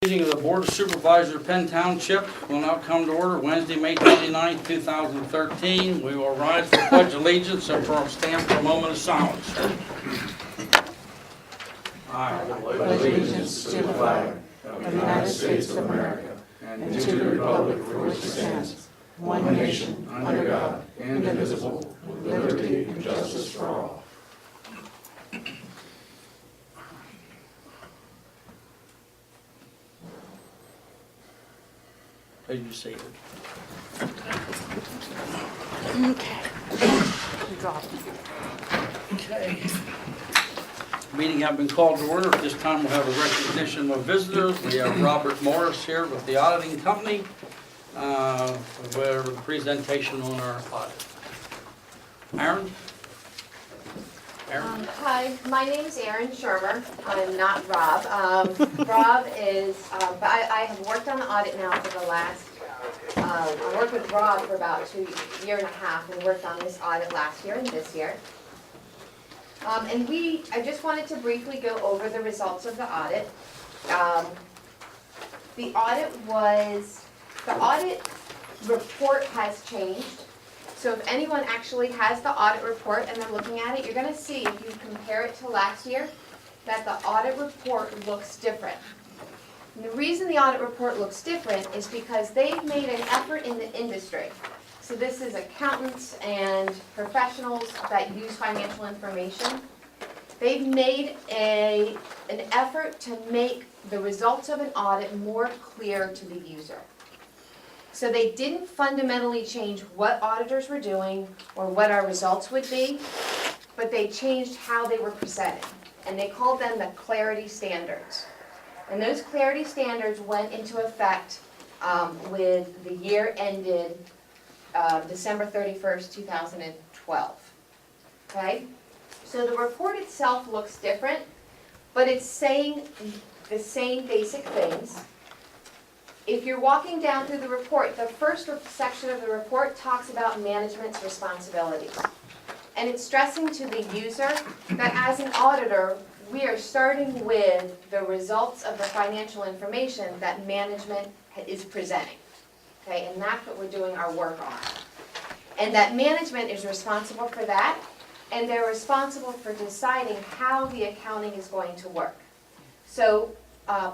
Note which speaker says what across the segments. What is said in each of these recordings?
Speaker 1: Meeting of the Board of Supervisors of Penn Township will now come to order Wednesday, May 29, 2013. We will rise for pledge allegiance and stand for a moment of silence. I
Speaker 2: pledge allegiance to the flag of the United States of America and to the republic for which it stands, one nation, under God, indivisible, with liberty and justice for all.
Speaker 1: Please be seated.
Speaker 3: Okay. You dropped it.
Speaker 1: Okay. Meeting has been called to order. At this time we'll have a recognition of visitors. We have Robert Morris here with the auditing company for the presentation on our audit. Aaron?
Speaker 4: Hi, my name's Erin Shermer. I'm not Rob. Rob is, but I have worked on the audit now for the last, I worked with Rob for about a year and a half and worked on this audit last year and this year. I just wanted to briefly go over the results of the audit. The audit report has changed. So if anyone actually has the audit report and they're looking at it, you're going to see, if you compare it to last year, that the audit report looks different. And the reason the audit report looks different is because they've made an effort in the industry. So this is accountants and professionals that use financial information. They've made an effort to make the results of an audit more clear to the user. So they didn't fundamentally change what auditors were doing or what our results would be, but they changed how they were presented. And they called them the clarity standards. And those clarity standards went into effect with the year ended December 31st, 2012. Okay? So the report itself looks different, but it's saying the same basic things. If you're walking down through the report, the first section of the report talks about management's responsibilities. And it's stressing to the user that as an auditor, we are starting with the results of the financial information that management is presenting. Okay, and that's what we're doing our work on. And that management is responsible for that, and they're responsible for deciding how the accounting is going to work. So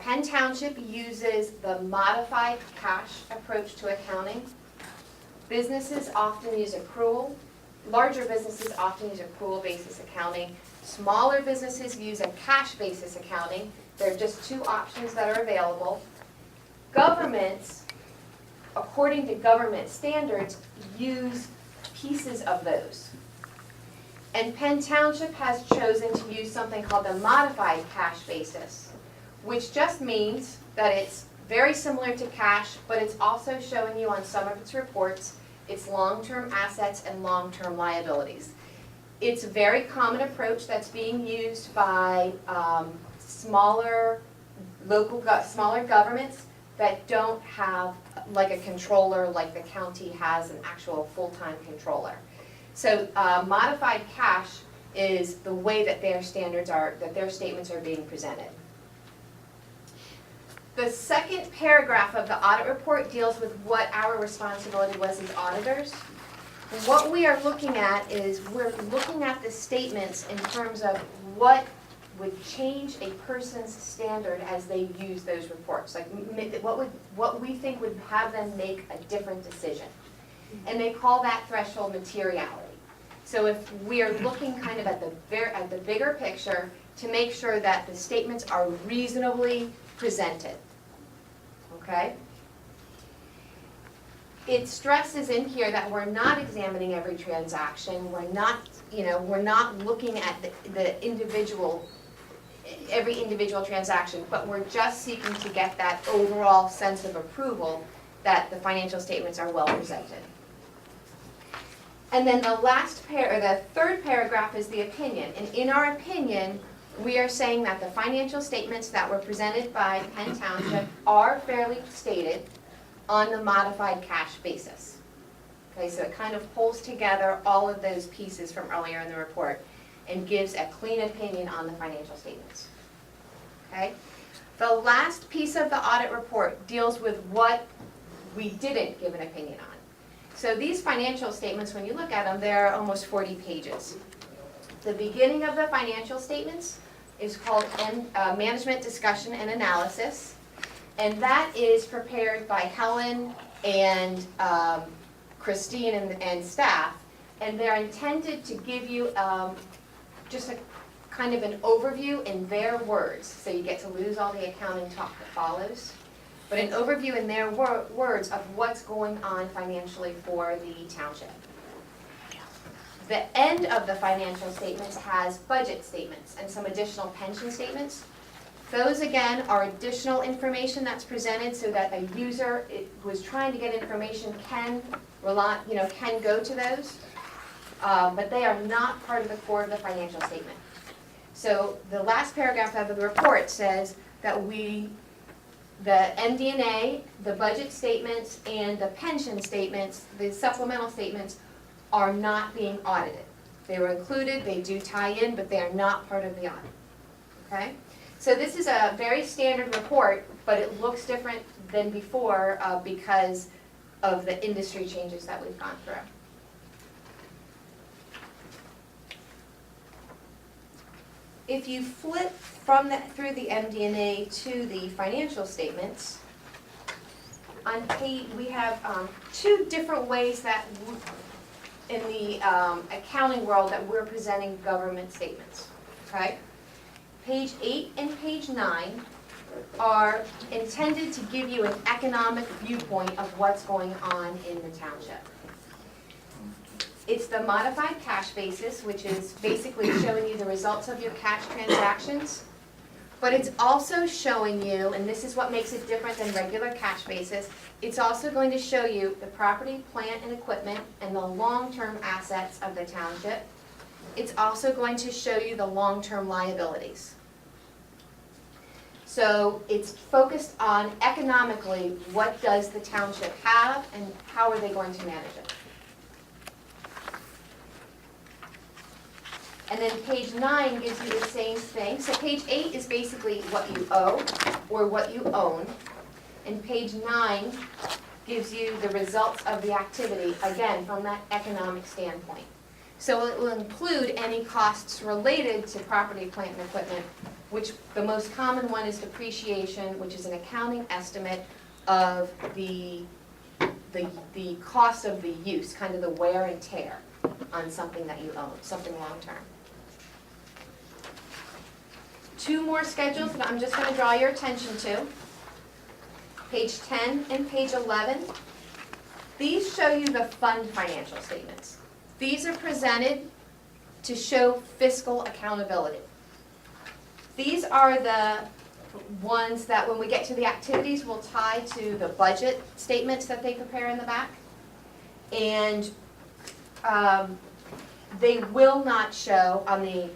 Speaker 4: Penn Township uses the modified cash approach to accounting. Businesses often use accrual. Larger businesses often use accrual basis accounting. Smaller businesses use a cash basis accounting. There are just two options that are available. Governments, according to government standards, use pieces of those. And Penn Township has chosen to use something called the modified cash basis, which just means that it's very similar to cash, but it's also showing you on some of its reports its long-term assets and long-term liabilities. It's a very common approach that's being used by smaller governments that don't have like a controller like the county has an actual full-time controller. So modified cash is the way that their standards are, that their statements are being presented. The second paragraph of the audit report deals with what our responsibility was as auditors. What we are looking at is we're looking at the statements in terms of what would change a person's standard as they use those reports. Like what we think would have them make a different decision. And they call that threshold materiality. So if we are looking kind of at the bigger picture to make sure that the statements are reasonably presented. Okay? It stresses in here that we're not examining every transaction. We're not looking at every individual transaction, but we're just seeking to get that overall sense of approval that the financial statements are well presented. And then the third paragraph is the opinion. And in our opinion, we are saying that the financial statements that were presented by Penn Township are fairly stated on the modified cash basis. Okay, so it kind of pulls together all of those pieces from earlier in the report and gives a clean opinion on the financial statements. Okay? The last piece of the audit report deals with what we didn't give an opinion on. So these financial statements, when you look at them, they're almost 40 pages. The beginning of the financial statements is called Management Discussion and Analysis, and that is prepared by Helen and Christine and staff, and they're intended to give you just a kind of an overview in their words, so you get to lose all the accounting talk that follows, but an overview in their words of what's going on financially for the township. The end of the financial statements has budget statements and some additional pension statements. Those again are additional information that's presented so that a user who is trying to get information can go to those, but they are not part of the core of the financial statement. So the last paragraph of the report says that the MD&A, the budget statements, and the pension statements, the supplemental statements, are not being audited. They were included, they do tie in, but they are not part of the audit. Okay? So this is a very standard report, but it looks different than before because of the industry changes that we've gone through. If you flip through the MD&A to the financial statements, on page, we have two different ways that in the accounting world that we're presenting government statements, okay? Page 8 and page 9 are intended to give you an economic viewpoint of what's going on in the township. It's the modified cash basis, which is basically showing you the results of your cash transactions, but it's also showing you, and this is what makes it different than regular cash basis, it's also going to show you the property, plant, and equipment and the long-term assets of the township. It's also going to show you the long-term liabilities. So it's focused on economically, what does the township have and how are they going to manage it. And then page 9 gives you the same thing. So page 8 is basically what you owe or what you own. And page 9 gives you the results of the activity, again, from that economic standpoint. So it will include any costs related to property, plant, and equipment, which the most common one is depreciation, which is an accounting estimate of the cost of the use, kind of the wear and tear on something that you own, something long-term. Two more schedules that I'm just going to draw your attention to. Page 10 and page 11. These show you the fund financial statements. These are presented to show fiscal accountability. These are the ones that when we get to the activities will tie to the budget statements that they prepare in the back. And they will not show on the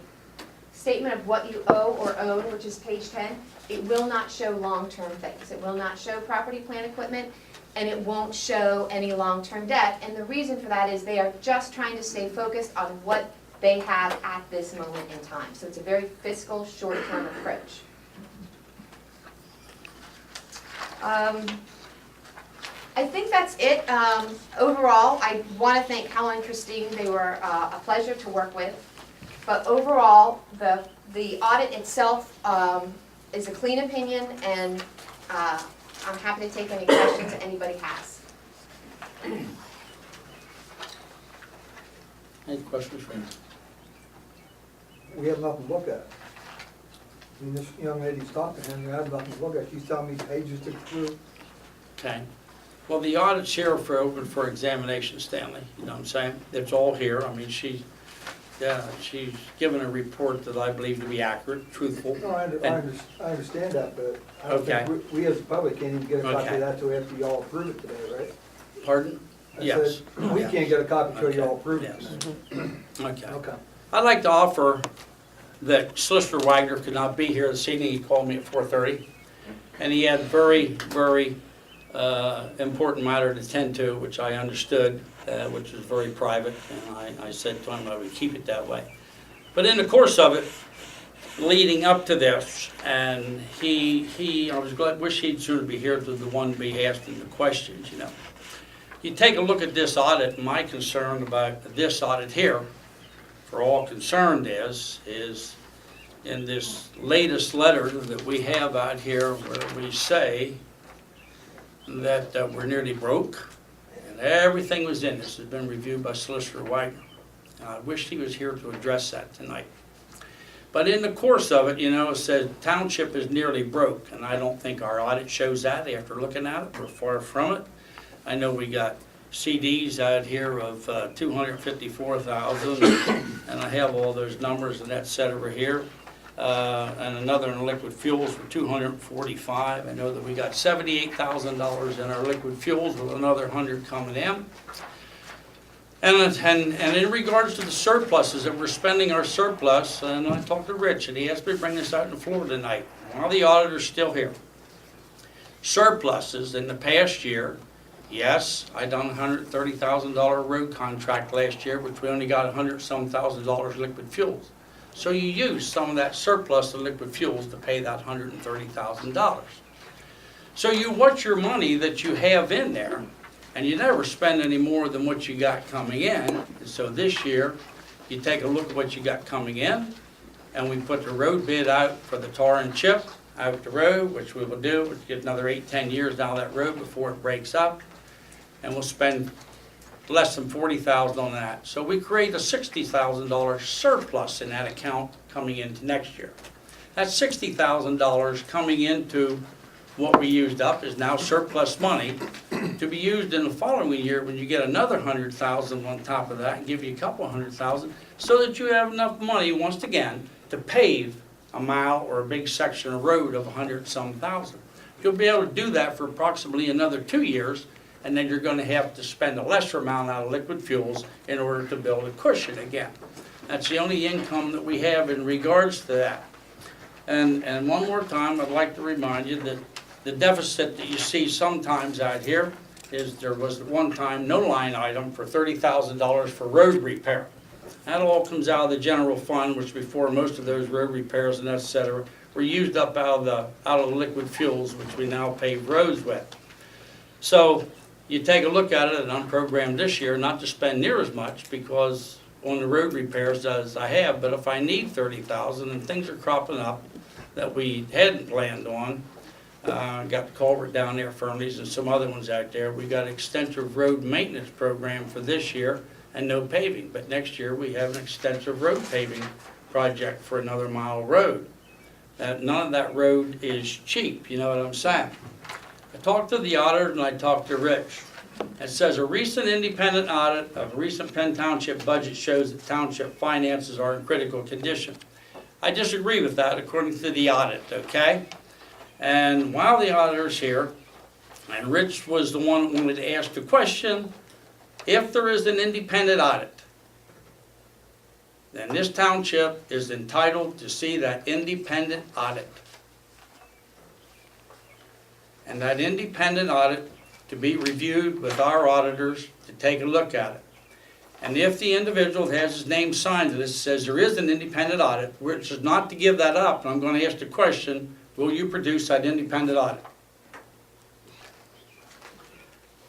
Speaker 4: statement of what you owe or own, which is page 10, it will not show long-term things. It will not show property, plant, equipment, and it won't show any long-term debt. And the reason for that is they are just trying to stay focused on what they have at this moment in time. So it's a very fiscal, short-term approach. I think that's it. Overall, I want to thank Helen and Christine. They were a pleasure to work with. But overall, the audit itself is a clean opinion, and I'm happy to take any questions that anybody has.
Speaker 1: Any questions for me?
Speaker 2: We have nothing to look at. I mean, this young lady's talking, and we have nothing to look at. She's telling me pages to go through.
Speaker 1: Okay. Well, the audit's here for open for examination, Stanley. You know what I'm saying? It's all here. I mean, she's given a report that I believe to be accurate, truthful.
Speaker 2: No, I understand that, but I don't
Speaker 1: Okay.
Speaker 2: think we as the public can't even get a copy
Speaker 1: Okay.
Speaker 2: of that till after y'all approve it today, right?
Speaker 1: Pardon?
Speaker 2: I
Speaker 1: Yes.
Speaker 2: said, we
Speaker 1: Yeah.
Speaker 2: can't get a copy till
Speaker 1: Okay.
Speaker 2: y'all approve it
Speaker 1: Yes.
Speaker 2: today.
Speaker 1: Okay.
Speaker 2: Okay.
Speaker 1: I'd like to offer that Solicitor Wagner could not be here this evening. He called me at 4:30, and he had very important matter to attend to, which I understood, which is very private, and I said to him I would keep it that way. But in the course of it, leading up to this, and I was glad, wish he'd sooner be here to the one be asking the questions, you know. You take a look at this audit, and my concern about this audit here, for all concerned is in this latest letter that we have out here where we say that we're nearly broke, and everything was in this has been reviewed by Solicitor Wagner. I wish he was here to address that tonight. But in the course of it, you know, it says township is nearly broke, and I don't think our audit shows that after looking at it. We're far from it. I know we got CDs out here of $254,000, and I have all those numbers and that set over here. And another in liquid fuels for $245,000. I know that we got $78,000 in our liquid fuels with another $100 coming in. And in regards to the surpluses that we're spending our surplus, and I talked to Rich, and he asked me to bring this out on the floor tonight, while the auditor's still here. Surpluses in the past year, yes, I done a $130,000 road contract last year, which we only got $100-some thousand liquid fuels. So you use some of that surplus of liquid fuels to pay that $130,000. So you watch your money that you have in there, and you never spend any more than what you got coming in. And so this year, you take a look at what you got coming in, and we put the road bid out for the tar and chip out the road, which we will do. We'll get another 8-10 years down that road before it breaks up, and we'll spend less than $40,000 on that. So we create a $60,000 surplus in that account coming into next year. That $60,000 coming into what we used up is now surplus money to be used in the following year when you get another $100,000 on top of that and give you a couple $100,000, so that you have enough money once again to pave a mile or a big section of road of $100-some thousand. You'll be able to do that for approximately another 2 years, and then you're going to have to spend a lesser amount out of liquid fuels in order to build a cushion again. That's the only income that we have in regards to that. And one more time, I'd like to remind you that the deficit that you see sometimes out here is there was at one time no line item for $30,000 for road repair. That all comes out of the general fund, which before most of those road repairs and et cetera were used up out of the liquid fuels, which we now pave roads with. So you take a look at it, and I'm programmed this year not to spend near as much because on the road repairs as I have, but if I need $30,000 and things are cropping up that we hadn't planned on, got the culvert down there, Fernley's, and some other ones out there. We got an extensive road maintenance program for this year and no paving. But next year we have an extensive road paving project for another mile of road. None of that road is cheap, you know what I'm saying? I talked to the auditor and I talked to Rich. It says a recent independent audit of a recent Penn Township budget shows that township finances are in critical condition. I disagree with that according to the audit, okay? And while the auditor's here, and Rich was the one that wanted to ask the question, if there is an independent audit, then this township is entitled to see that independent audit. And that independent audit to be reviewed with our auditors to take a look at it. And if the individual has his name signed to this, says there is an independent audit, which is not to give that up, and I'm going to ask the question, will you produce that independent audit?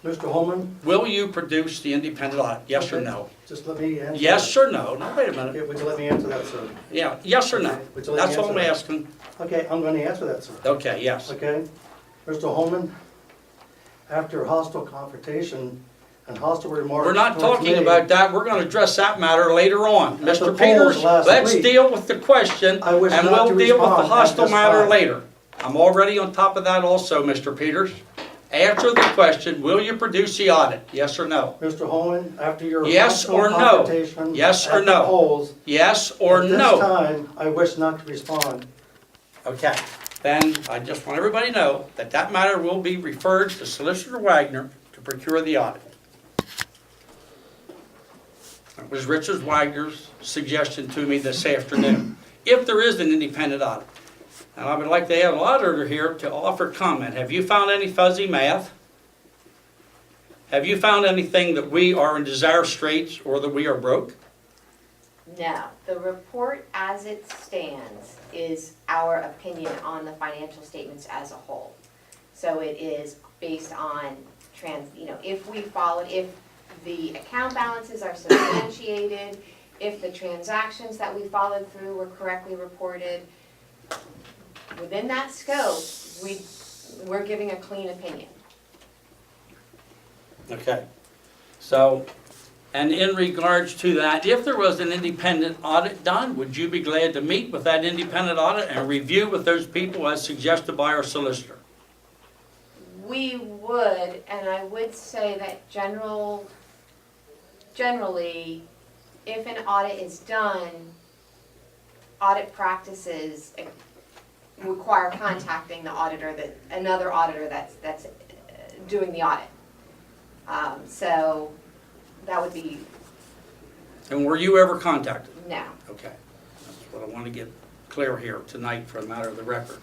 Speaker 2: Mr. Holman?
Speaker 1: Will you produce the independent audit? Yes or no?
Speaker 2: Just let me answer.
Speaker 1: Yes or no? No, wait a minute.
Speaker 2: Okay, would you let me answer that, sir?
Speaker 1: Yeah, yes or no?
Speaker 2: Okay, would you let me
Speaker 1: That's all I'm
Speaker 2: answer that?
Speaker 1: asking.
Speaker 2: Okay, I'm going to answer that, sir.
Speaker 1: Okay, yes.
Speaker 2: Okay? Mr. Holman, after hostile confrontation and hostile remarks...
Speaker 1: We're not
Speaker 2: towards
Speaker 1: talking
Speaker 2: me
Speaker 1: about that. We're going to address that matter later on.
Speaker 2: At the
Speaker 1: Mr.
Speaker 2: polls
Speaker 1: Peters,
Speaker 2: last
Speaker 1: let's
Speaker 2: week,
Speaker 1: deal with the question,
Speaker 2: I wish
Speaker 1: and
Speaker 2: not
Speaker 1: we'll
Speaker 2: to
Speaker 1: deal with the
Speaker 2: respond at
Speaker 1: hostile
Speaker 2: this
Speaker 1: matter
Speaker 2: time.
Speaker 1: later. I'm already on top of that also, Mr. Peters. Answer the question, will you produce the audit? Yes or no?
Speaker 2: Mr. Holman, after your
Speaker 1: Yes
Speaker 2: hostile
Speaker 1: or no?
Speaker 2: confrontation
Speaker 1: Yes or
Speaker 2: at the
Speaker 1: no?
Speaker 2: polls,
Speaker 1: Yes or
Speaker 2: at this
Speaker 1: no?
Speaker 2: time, I wish not to respond.
Speaker 1: Okay, then I just want everybody to know that that matter will be referred to Solicitor Wagner to procure the audit. That was Richard Wagner's suggestion to me this afternoon. If there is an independent audit, and I would like to have an auditor here to offer comment. Have you found any fuzzy math? Have you found anything that we are in dire straits or that we are broke?
Speaker 4: No, the report as it stands is our opinion on the financial statements as a whole. So it is based on if the account balances are substantiated, if the transactions that we followed through were correctly reported. Within that scope, we're giving a clean opinion.
Speaker 1: Okay. So, and in regards to that, if there was an independent audit done, would you be glad to meet with that independent audit and review with those people as suggested by our solicitor?
Speaker 4: We would, and I would say that generally, if an audit is done, audit practices require contacting the auditor, another auditor that's doing the audit. So that would be
Speaker 1: And were you ever contacted?
Speaker 4: no.
Speaker 1: Okay. That's what I want to get clear here tonight for the matter of the record.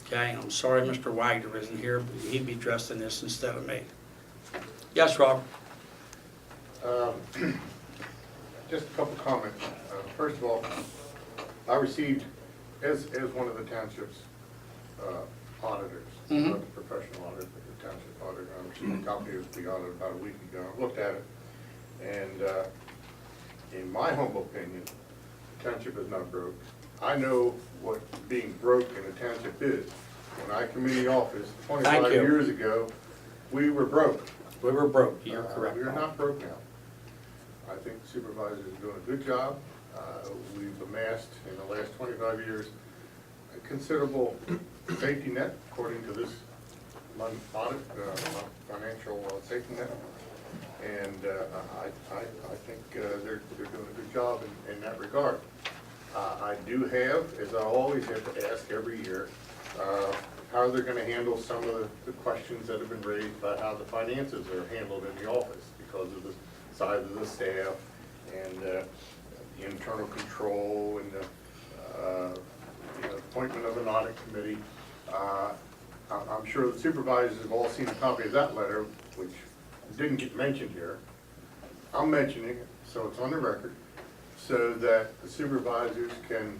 Speaker 1: Okay, I'm sorry Mr. Wagner isn't here, but he'd be dressed in this instead of me. Yes, Robert?
Speaker 5: Just a couple comments. First of all, I received, as one of the township's auditors, not the professional auditor, but the township auditor, I received a copy of the audit about a week ago. I looked at it, and in my humble opinion, the township is not broke. I know what being broke in a township is. When I came in the office 25 years ago, we were broke.
Speaker 1: We were broke, you're correct.
Speaker 5: We're not broke now. I think the supervisors are doing a good job. We've amassed in the last 25 years a considerable safety net, according to this month's audit, financial safety net. And I think they're doing a good job in that regard. I do have, as I always have to ask every year, how they're going to handle some of the questions that have been raised about how the finances are handled in the office because of the size of the staff and the internal control and the appointment of an audit committee. I'm sure the supervisors have all seen a copy of that letter, which didn't get mentioned here. I'm mentioning it, so it's on the record, so that the supervisors can,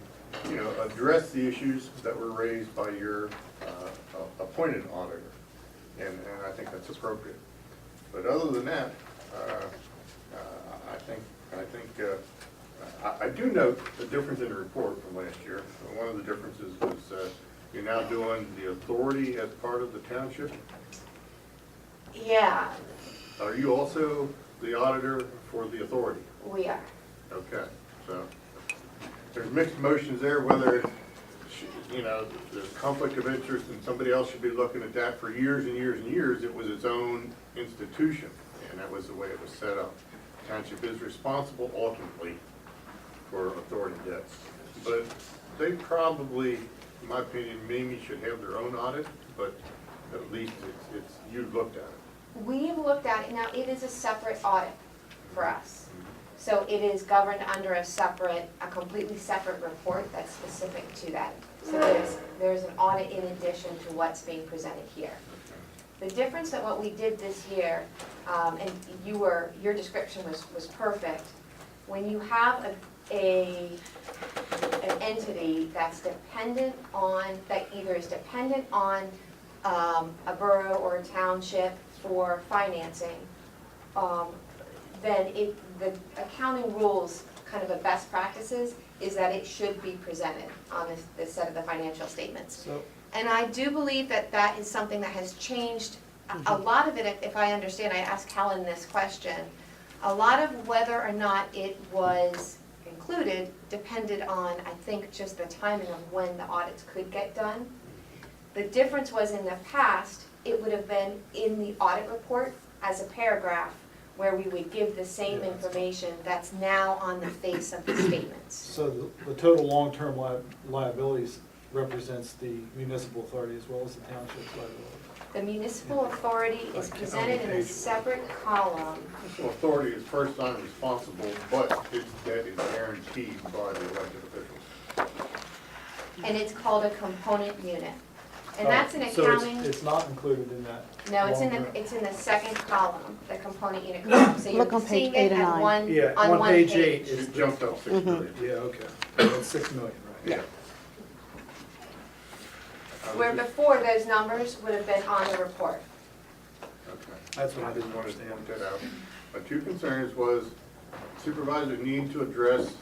Speaker 5: address the issues that were raised by your appointed auditor, and I think that's appropriate. But other than that, I do note the difference in the report from last year. One of the differences was you're now doing the authority as part of the township.
Speaker 4: Yeah,
Speaker 5: Are you also the auditor for the authority?
Speaker 4: we are.
Speaker 5: Okay, so there's mixed emotions there, whether, there's conflict of interest and somebody else should be looking at that for years and years and years. It was its own institution, and that was the way it was set up. Township is responsible ultimately for authority debts, but they probably, in my opinion, maybe should have their own audit, but at least it's you've looked at it.
Speaker 4: We've looked at it, now it is a separate audit for us. So it is governed under a completely separate report that's specific to that. So there's an audit in addition to what's being presented here. The difference that what we did this year, and your description was perfect, when you have an entity that's dependent on, that either is dependent on a borough or a township for financing, then the accounting rules, kind of a best practices, is that it should be presented on this set of the financial statements. And I do believe that is something that has changed. A lot of it, if I understand, I asked Helen this question, a lot of whether or not it was included depended on, I think, just the timing of when the audits could get done. The difference was in the past, it would have been in the audit report as a paragraph where we would give the same information that's now on the face of the statements.
Speaker 2: So the total long-term liabilities represents the municipal authority as well as the township's liability.
Speaker 4: The municipal authority is presented in a separate column.
Speaker 5: So authority is first time responsible, but its debt is guaranteed by the elected officials.
Speaker 4: And it's called a component unit. And that's an
Speaker 2: So
Speaker 4: accounting,
Speaker 2: it's not included in that?
Speaker 4: no, it's in
Speaker 2: long-term?
Speaker 4: the, it's in the second column, the component unit column. So
Speaker 3: Look
Speaker 4: you're
Speaker 3: on page
Speaker 4: seeing
Speaker 3: 8
Speaker 4: it
Speaker 3: and
Speaker 4: at
Speaker 3: 9.
Speaker 4: one,
Speaker 2: Yeah,
Speaker 4: on one
Speaker 2: page
Speaker 4: page.
Speaker 2: 8
Speaker 5: It
Speaker 2: is.
Speaker 5: jumped up 6 million.
Speaker 2: Yeah, okay. That's 6 million, right?
Speaker 5: Yeah.
Speaker 4: Where before, those numbers would have been on the report.
Speaker 5: Okay.
Speaker 2: That's what I
Speaker 5: I just
Speaker 2: didn't
Speaker 5: wanted to
Speaker 2: understand.
Speaker 5: point that out. My two concerns was supervisors need to address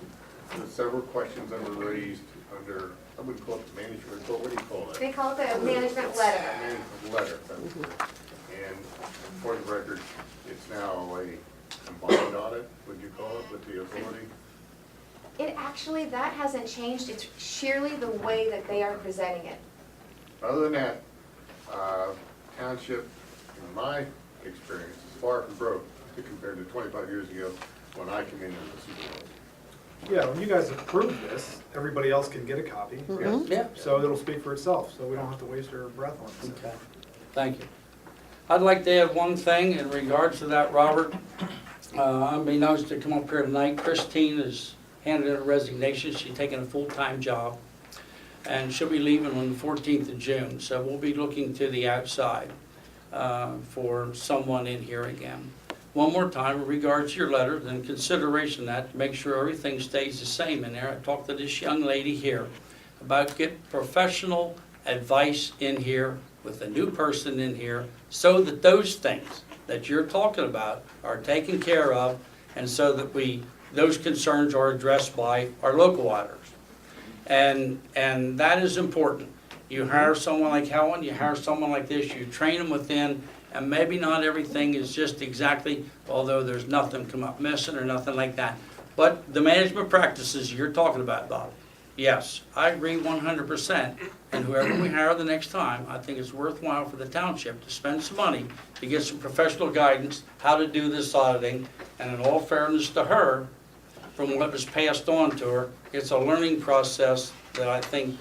Speaker 5: the several questions that were raised under, I wouldn't call it the management report, what do you call it?
Speaker 4: They call it the management letter.
Speaker 5: Management letter. And for the record, it's now a combined audit, would you call it, with the authority?
Speaker 4: It actually, that hasn't changed. It's sheerly the way that they are presenting it.
Speaker 5: Other than that, township, in my experience, is far from broke compared to 25 years ago when I came in as a supervisor.
Speaker 2: Yeah, when you guys approve this, everybody else can get a copy.
Speaker 5: Yes.
Speaker 1: Yeah.
Speaker 2: So it'll speak for itself, so we don't have to waste our breath on it.
Speaker 1: Okay, thank you. I'd like to add one thing in regards to that, Robert. Unbeknownst to come up here tonight, Christine has handed in a resignation. She's taking a full-time job, and she'll be leaving on the 14th of June. So we'll be looking to the outside for someone in here again. One more time, in regards to your letter, then consideration that, to make sure everything stays the same in there. I talked to this young lady here about get professional advice in here with a new person in here so that those things that you're talking about are taken care of and so that those concerns are addressed by our local auditors. And that is important. You hire someone like Helen, you hire someone like this, you train them within, and maybe not everything is just exactly, although there's nothing come up missing or nothing like that. But the management practices you're talking about, Bob, yes, I agree 100%. And whoever we hire the next time, I think it's worthwhile for the township to spend some money to get some professional guidance, how to do this auditing. And in all fairness to her, from what was passed on to her, it's a learning process that I think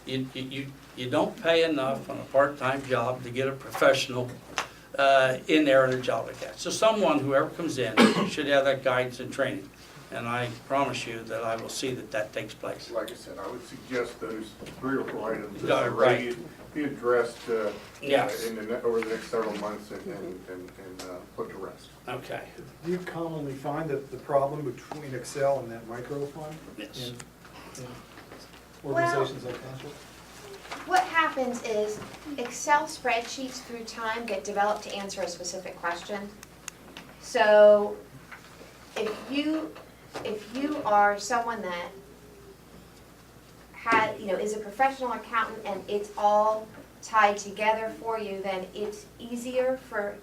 Speaker 1: you don't pay enough on a part-time job to get a professional in there in a job like that. So someone, whoever comes in, should have that guidance and training. And I promise you that I will see that that takes place.
Speaker 5: Like I said, I would suggest those 3 or 4 items that
Speaker 1: Yeah,
Speaker 5: are
Speaker 1: right.
Speaker 5: raised be addressed
Speaker 1: Yes.
Speaker 5: over the next several months and put to rest.
Speaker 1: Okay.
Speaker 2: Do you commonly find that the problem between Excel and that micro fund
Speaker 1: Yes.
Speaker 2: in organizations like township?
Speaker 4: What happens is Excel spreadsheets through time get developed to answer a specific question. So if you are someone that is a professional accountant and it's all tied together for you, then it's easier for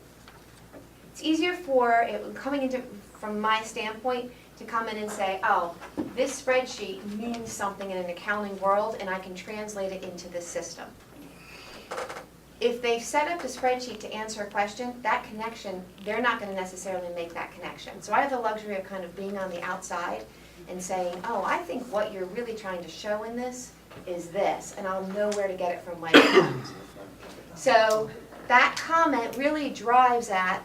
Speaker 4: it coming into, from my standpoint, to come in and say, oh, this spreadsheet means something in an accounting world and I can translate it into this system. If they've set up a spreadsheet to answer a question, that connection, they're not going to necessarily make that connection. So I have the luxury of kind of being on the outside and saying, oh, I think what you're really trying to show in this is this, and I'll know where to get it from my account. So that comment really drives at,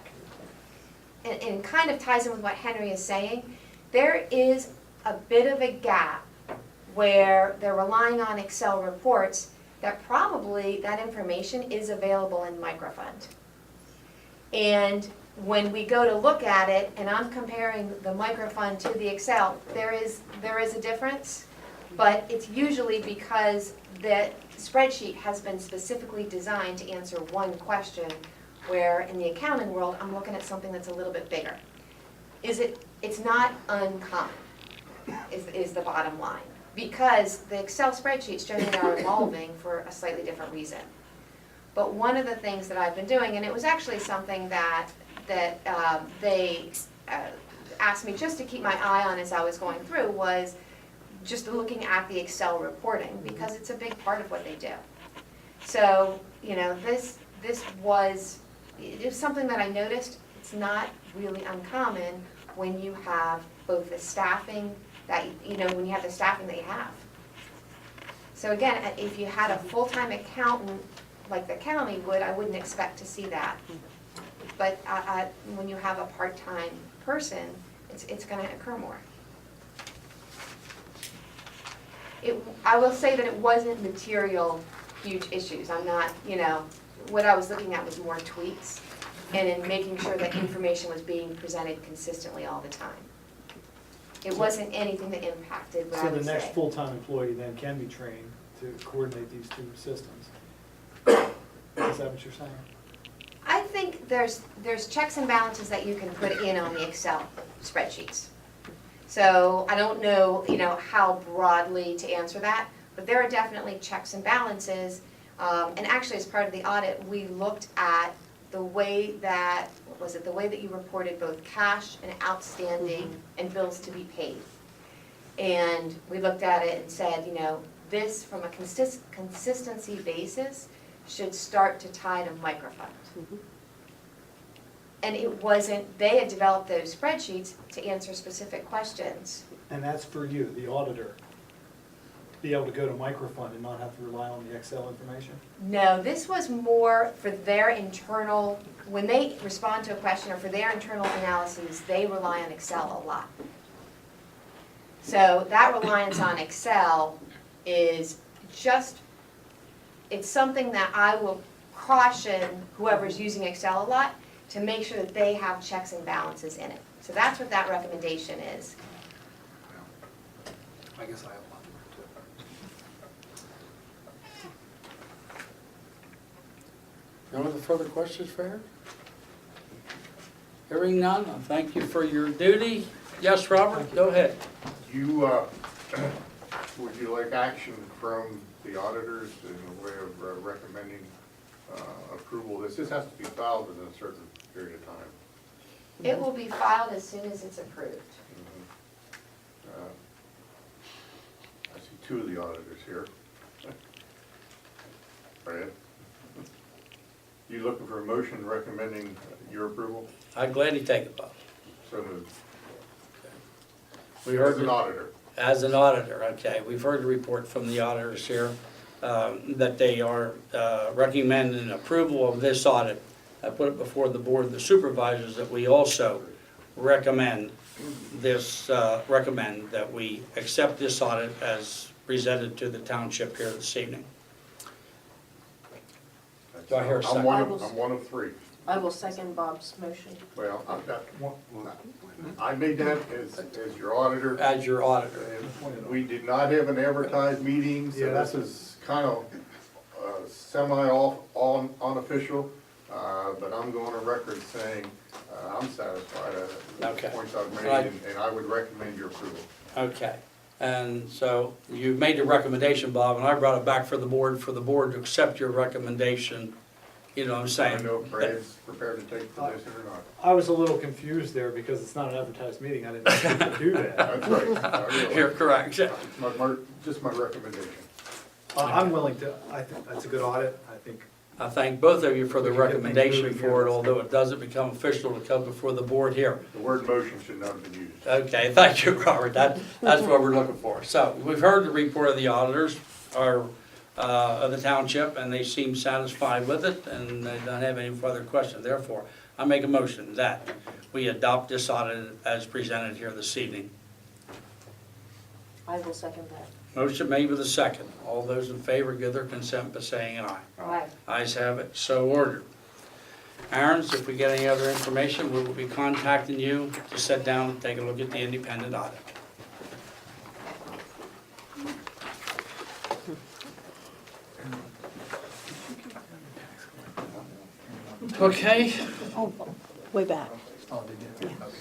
Speaker 4: and kind of ties in with what Henry is saying, there is a bit of a gap where they're relying on Excel reports that probably that information is available in microfund. And when we go to look at it, and I'm comparing the microfund to the Excel, there is a difference, but it's usually because the spreadsheet has been specifically designed to answer one question, where in the accounting world, I'm looking at something that's a little bit bigger. It's not uncommon, is the bottom line. Because the Excel spreadsheets generally are evolving for a slightly different reason. But one of the things that I've been doing, and it was actually something that they asked me just to keep my eye on as I was going through, was just looking at the Excel reporting, because it's a big part of what they do. So, this was something that I noticed. It's not really uncommon when you have both the staffing that, when you have the staffing that you have. So again, if you had a full-time accountant like the county would, I wouldn't expect to see that. But when you have a part-time person, it's going to occur more. I will say that it wasn't material huge issues. I'm not, what I was looking at was more tweaks and in making sure that information was being presented consistently all the time. It wasn't anything that impacted what I
Speaker 2: So the
Speaker 4: would
Speaker 2: next
Speaker 4: say.
Speaker 2: full-time employee then can be trained to coordinate these two systems. Is that what you're saying?
Speaker 4: I think there's checks and balances that you can put in on the Excel spreadsheets. So I don't know, how broadly to answer that, but there are definitely checks and balances. And actually, as part of the audit, we looked at the way that, the way that you reported both cash and outstanding and bills to be paid. And we looked at it and said, this from a consistency basis should start to tie to microfunds. And it wasn't, they had developed those spreadsheets to answer specific questions.
Speaker 2: And that's for you, the auditor, be able to go to microfund and not have to rely on the Excel information?
Speaker 4: No, this was more for their internal, when they respond to a question or for their internal analyses, they rely on Excel a lot. So that reliance on Excel is just, it's something that I will caution whoever's using Excel a lot to make sure that they have checks and balances in it. So that's what that recommendation is.
Speaker 6: I guess I have a lot more to it.
Speaker 1: No other further questions for her? Hearing none, I thank you for your duty. Yes, Robert, go ahead.
Speaker 5: You, would you like action from the auditors in the way of recommending approval? This has to be filed within a certain period of time.
Speaker 4: It will be filed as soon as it's approved.
Speaker 5: I see two of the auditors here. Brad? You looking for a motion recommending your approval?
Speaker 1: I'd gladly take it, Bob.
Speaker 5: So moved.
Speaker 1: We heard
Speaker 5: As an auditor.
Speaker 1: As an auditor, okay. We've heard the report from the auditors here that they are recommending approval of this audit. I put it before the board of the supervisors that we also recommend this, recommend that we accept this audit as presented to the township here this evening. Do I hear a second?
Speaker 5: I'm one of three.
Speaker 3: I will second Bob's motion.
Speaker 5: Well, I've got one. I made that as your auditor.
Speaker 1: As your auditor.
Speaker 5: And we did not have an advertised meeting, so this is kind of unofficial. But I'm going on record saying I'm satisfied with the
Speaker 1: Okay.
Speaker 5: points I've
Speaker 1: Right.
Speaker 5: made, and I would recommend your approval.
Speaker 1: Okay. And so you made the recommendation, Bob, and I brought it back for the board to accept your recommendation. You know what I'm
Speaker 5: I
Speaker 1: saying?
Speaker 5: don't know if Brad's prepared to take the position or not.
Speaker 2: I was a little confused there because it's not an advertised meeting. I didn't think to do that.
Speaker 5: That's right. I realize.
Speaker 1: You're correct.
Speaker 5: It's just my recommendation.
Speaker 2: I'm willing to, I think that's a good audit. I think
Speaker 1: I thank both of you for the
Speaker 2: We can get things
Speaker 1: recommendation
Speaker 2: moving
Speaker 1: for it,
Speaker 2: here.
Speaker 1: although it doesn't become official to come before the board here.
Speaker 5: The word motion should not have been used.
Speaker 1: Okay, thank you, Robert. That's what we're looking for. So we've heard the report of the auditors of the township, and they seem satisfied with it, and they don't have any further questions. Therefore, I make a motion that we adopt this audit as presented here this evening.
Speaker 3: I will second that.
Speaker 1: Motion made with a second. All those in favor give their consent by saying aye.
Speaker 3: Aye.
Speaker 1: Ayes have it, so ordered. Aaron's, if we get any other information, we will be contacting you to sit down and take a look at the independent audit. Okay,
Speaker 3: Oh, way back.
Speaker 6: Oh, did you?
Speaker 3: Yeah.
Speaker 6: Okay.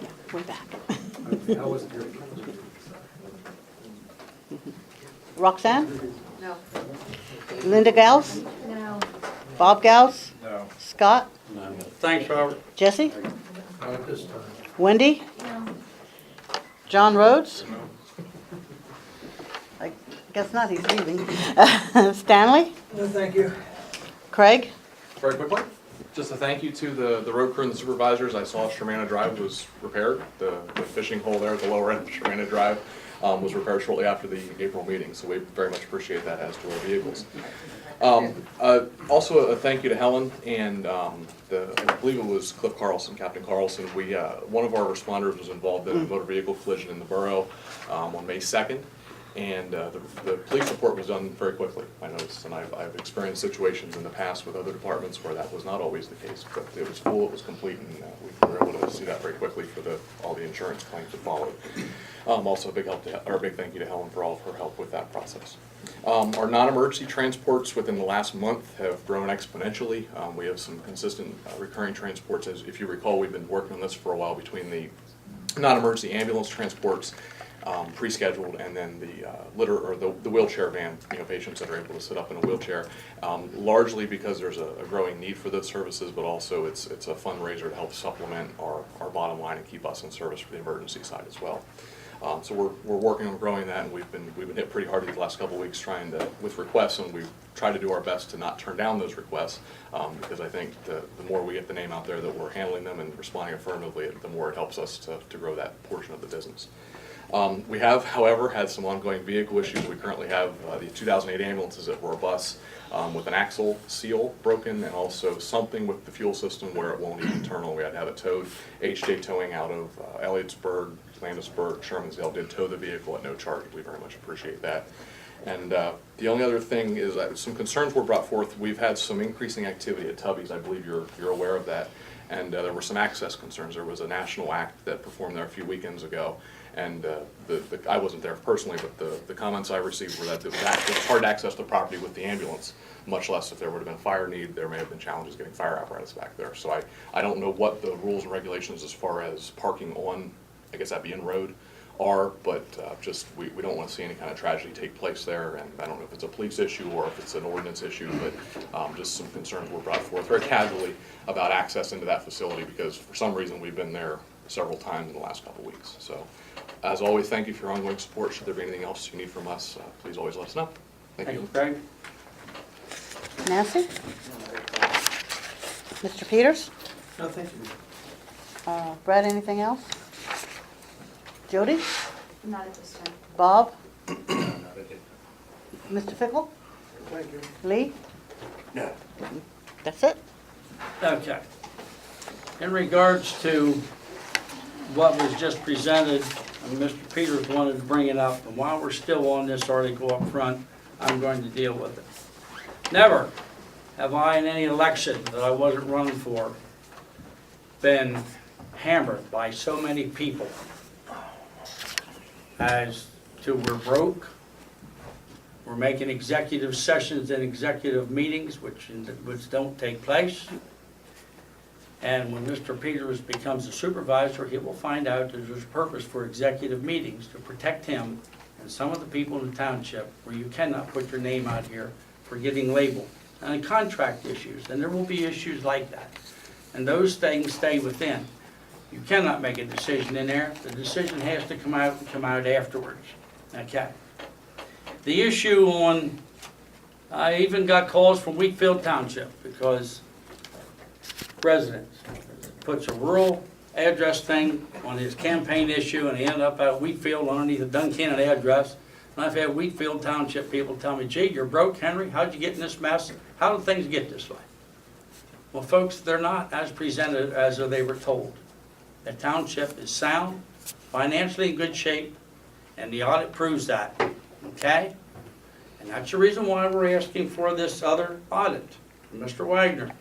Speaker 3: Yeah, way back.
Speaker 6: How was your?
Speaker 7: Roxanne?
Speaker 4: No.
Speaker 7: Linda Gauss?
Speaker 4: No.
Speaker 7: Bob Gauss?
Speaker 6: No.
Speaker 7: Scott?
Speaker 1: thanks, Robert.
Speaker 7: Jesse?
Speaker 6: Not at this time.
Speaker 7: Wendy? John Rhodes? I guess not, he's leaving. Stanley?
Speaker 6: No, thank you.
Speaker 7: Craig?
Speaker 8: Very quickly, just a thank you to the road crew and the supervisors. I saw Shermana Drive was repaired. The fishing hole there at the lower end of Shermana Drive was repaired shortly after the April meeting, so we very much appreciate that, as do our vehicles. Also a thank you to Helen and I believe it was Cliff Carlson, Captain Carlson. One of our responders was involved in a motor vehicle collision in the borough on May 2nd. And the police report was done very quickly, I noticed, and I've experienced situations in the past with other departments where that was not always the case, but it was full, it was complete, and we were able to see that very quickly for all the insurance claims that followed. Also a big big thank you to Helen for all of her help with that process. Our non-emergency transports within the last month have grown exponentially. We have some consistent recurring transports. As if you recall, we've been working on this for a while between the non-emergency ambulance transports, pre-scheduled, and then the litter or the wheelchair van, patients that are able to sit up in a wheelchair, largely because there's a growing need for those services, but also it's a fundraiser to help supplement our bottom line and keep us in service for the emergency side as well. So we're working on growing that, and we've been hit pretty hard these last couple of weeks with requests, and we've tried to do our best to not turn down those requests, because I think the more we get the name out there that we're handling them and responding affirmatively, the more it helps us to grow that portion of the business. We have, however, had some ongoing vehicle issues. We currently have the 2008 ambulances that were a bus with an axle seal broken, and also something with the fuel system where it won't even turn on. We had to have it towed. HJ Towing out of Elliotsburg, Landisburg, Shermansdale did tow the vehicle at no charge. We very much appreciate that. And the only other thing is that some concerns were brought forth. We've had some increasing activity at Tubby's. I believe you're aware of that. And there were some access concerns. There was a national act that performed there a few weekends ago. And I wasn't there personally, but the comments I received were that it was hard to access the property with the ambulance, much less if there would have been a fire need. There may have been challenges getting fire apparatus back there. So I don't know what the rules and regulations as far as parking on, I guess that'd be in road, are, but just we don't want to see any kind of tragedy take place there. And I don't know if it's a police issue or if it's an ordinance issue, but just some concerns were brought forth very casually about access into that facility, because for some reason we've been there several times in the last couple of weeks. So as always, thank you for your ongoing support. Should there be anything else you need from us, please always let us know. Thank you.
Speaker 1: Craig?
Speaker 7: Nancy? Mr. Peters?
Speaker 6: No, thank you.
Speaker 7: Brad, anything else? Jody?
Speaker 4: Not at this time.
Speaker 7: Bob? Mr. Fickle?
Speaker 6: Thank you.
Speaker 7: Lee?
Speaker 6: No.
Speaker 7: That's it?
Speaker 1: Okay. In regards to what was just presented, and Mr. Peters wanted to bring it up, and while we're still on this article up front, I'm going to deal with it. Never have I in any election that I wasn't running for been hammered by so many people as to we're broke, we're making executive sessions and executive meetings which don't take place. And when Mr. Peters becomes a supervisor, he will find out that there's a purpose for executive meetings to protect him and some of the people in the township where you cannot put your name out here for getting labeled. And contract issues, and there will be issues like that. And those things stay within. You cannot make a decision in there. The decision has to come out afterwards. Okay. The issue on, I even got calls from Wheatfield Township because residents puts a rural address thing on his campaign issue, and he ended up at Wheatfield underneath a Duncannon address. And I've had Wheatfield Township people tell me, gee, you're broke, Henry. How'd you get in this mess? How did things get this way? Well, folks, they're not as presented as they were told. The township is sound, financially in good shape, and the audit proves that, okay? And that's the reason why we're asking for this other audit from Mr. Wagner.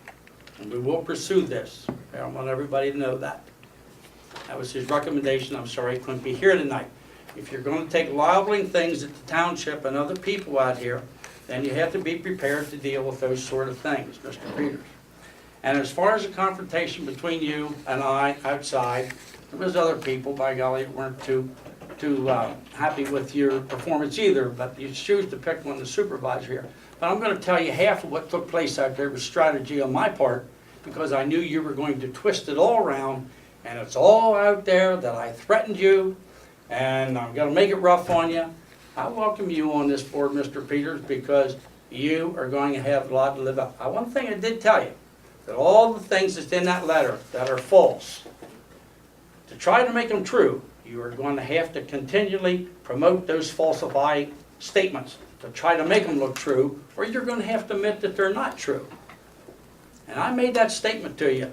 Speaker 1: And we will pursue this. I want everybody to know that. That was his recommendation. I'm sorry he couldn't be here tonight. If you're going to take libeling things at the township and other people out here, then you have to be prepared to deal with those sort of things, Mr. Peters. And as far as the confrontation between you and I outside, there was other people, by golly, that weren't too happy with your performance either, but you choose to pick one, the supervisor here. But I'm going to tell you half of what took place out there was strategy on my part, because I knew you were going to twist it all around, and it's all out there that I threatened you, and I'm going to make it rough on you. I welcome you on this board, Mr. Peters, because you are going to have a lot to live up. One thing I did tell you, that all the things that's in that letter that are false, to try to make them true, you are going to have to continually promote those falsifying statements to try to make them look true, or you're going to have to admit that they're not true. And I made that statement to you.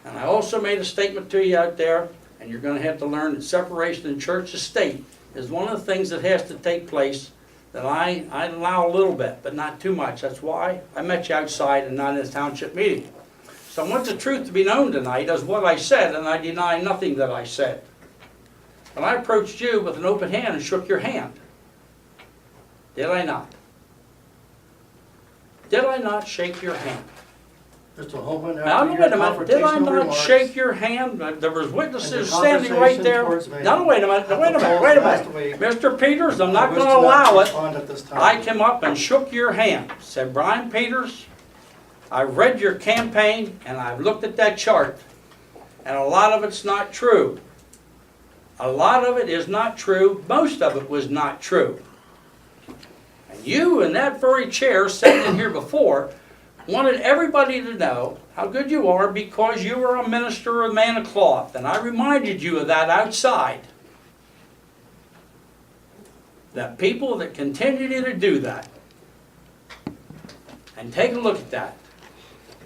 Speaker 1: And I also made a statement to you out there, and you're going to have to learn that separation in church and state is one of the things that has to take place that I allow a little bit, but not too much. That's why I met you outside and not in a township meeting. So I want the truth to be known tonight as what I said, and I deny nothing that I said. But I approached you with an open hand and shook your hand. Did I not? Did I not shake your hand?
Speaker 6: Mr. Holman,
Speaker 1: Now,
Speaker 6: after
Speaker 1: wait
Speaker 6: your
Speaker 1: a minute, did I
Speaker 6: confrontational
Speaker 1: not
Speaker 6: remarks,
Speaker 1: shake your hand? There was witnesses
Speaker 6: And the
Speaker 1: standing right there.
Speaker 6: conversation towards me
Speaker 1: No, wait a minute,
Speaker 6: at
Speaker 1: wait a
Speaker 6: the
Speaker 1: minute,
Speaker 6: polls
Speaker 1: wait a
Speaker 6: last
Speaker 1: minute.
Speaker 6: week,
Speaker 1: Mr. Peters, I'm
Speaker 6: I
Speaker 1: not
Speaker 6: wish
Speaker 1: gonna
Speaker 6: to
Speaker 1: allow it.
Speaker 6: respond at this time.
Speaker 1: I came up and shook your hand, said, Brian Peters, I read your campaign and I've looked at that chart, and a lot of it's not true. A lot of it is not true, most of it was not true. And you in that very chair sitting in here before wanted everybody to know how good you are because you were a minister, a man of cloth, and I reminded you of that outside. That people that continue to do that, and take a look at that.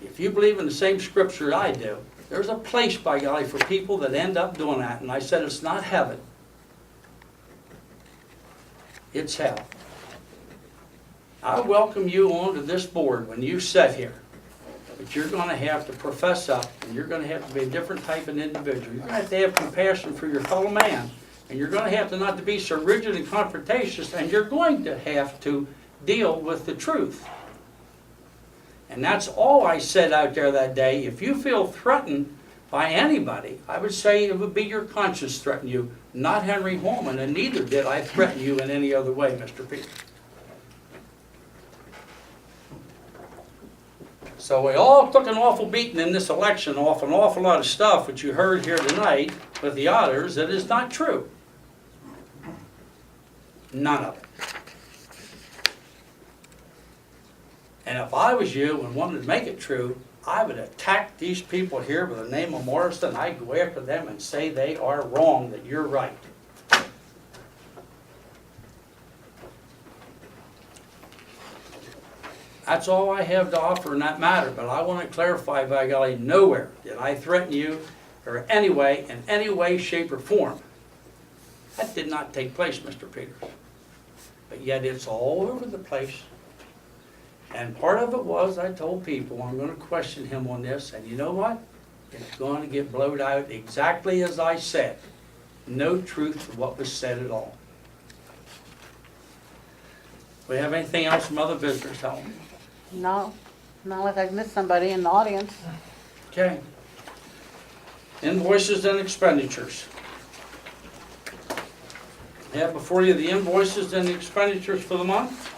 Speaker 1: If you believe in the same scripture I do, there's a place, by golly, for people that end up doing that. And I said it's not heaven. It's hell. I welcome you onto this board when you sit here. But you're going to have to profess up, and you're going to have to be a different type of individual. You're going to have compassion for your fellow man. And you're going to have to not to be so rigid and confrontational, and you're going to have to deal with the truth. And that's all I said out there that day. If you feel threatened by anybody, I would say it would be your conscience threatening you, not Henry Holman, and neither did I threaten you in any other way, Mr. Peters. So we all took an awful beating in this election off an awful lot of stuff which you heard here tonight with the auditors that is not true. None of it. And if I was you and wanted to make it true, I would attack these people here with the name of Morrison. I'd go after them and say they are wrong, that you're right. That's all I have to offer in that matter, but I want to clarify, by golly, nowhere did I threaten you or in any way, shape, or form. That did not take place, Mr. Peters. But yet it's all over the place. And part of it was I told people I'm going to question him on this, and you know what? It's going to get blowed out exactly as I said. No truth to what was said at all. Do we have anything else from other visitors, Helen?
Speaker 7: No, not unless I missed somebody in the audience.
Speaker 1: Okay. Invoices and expenditures. I have before you the invoices and the expenditures for the month.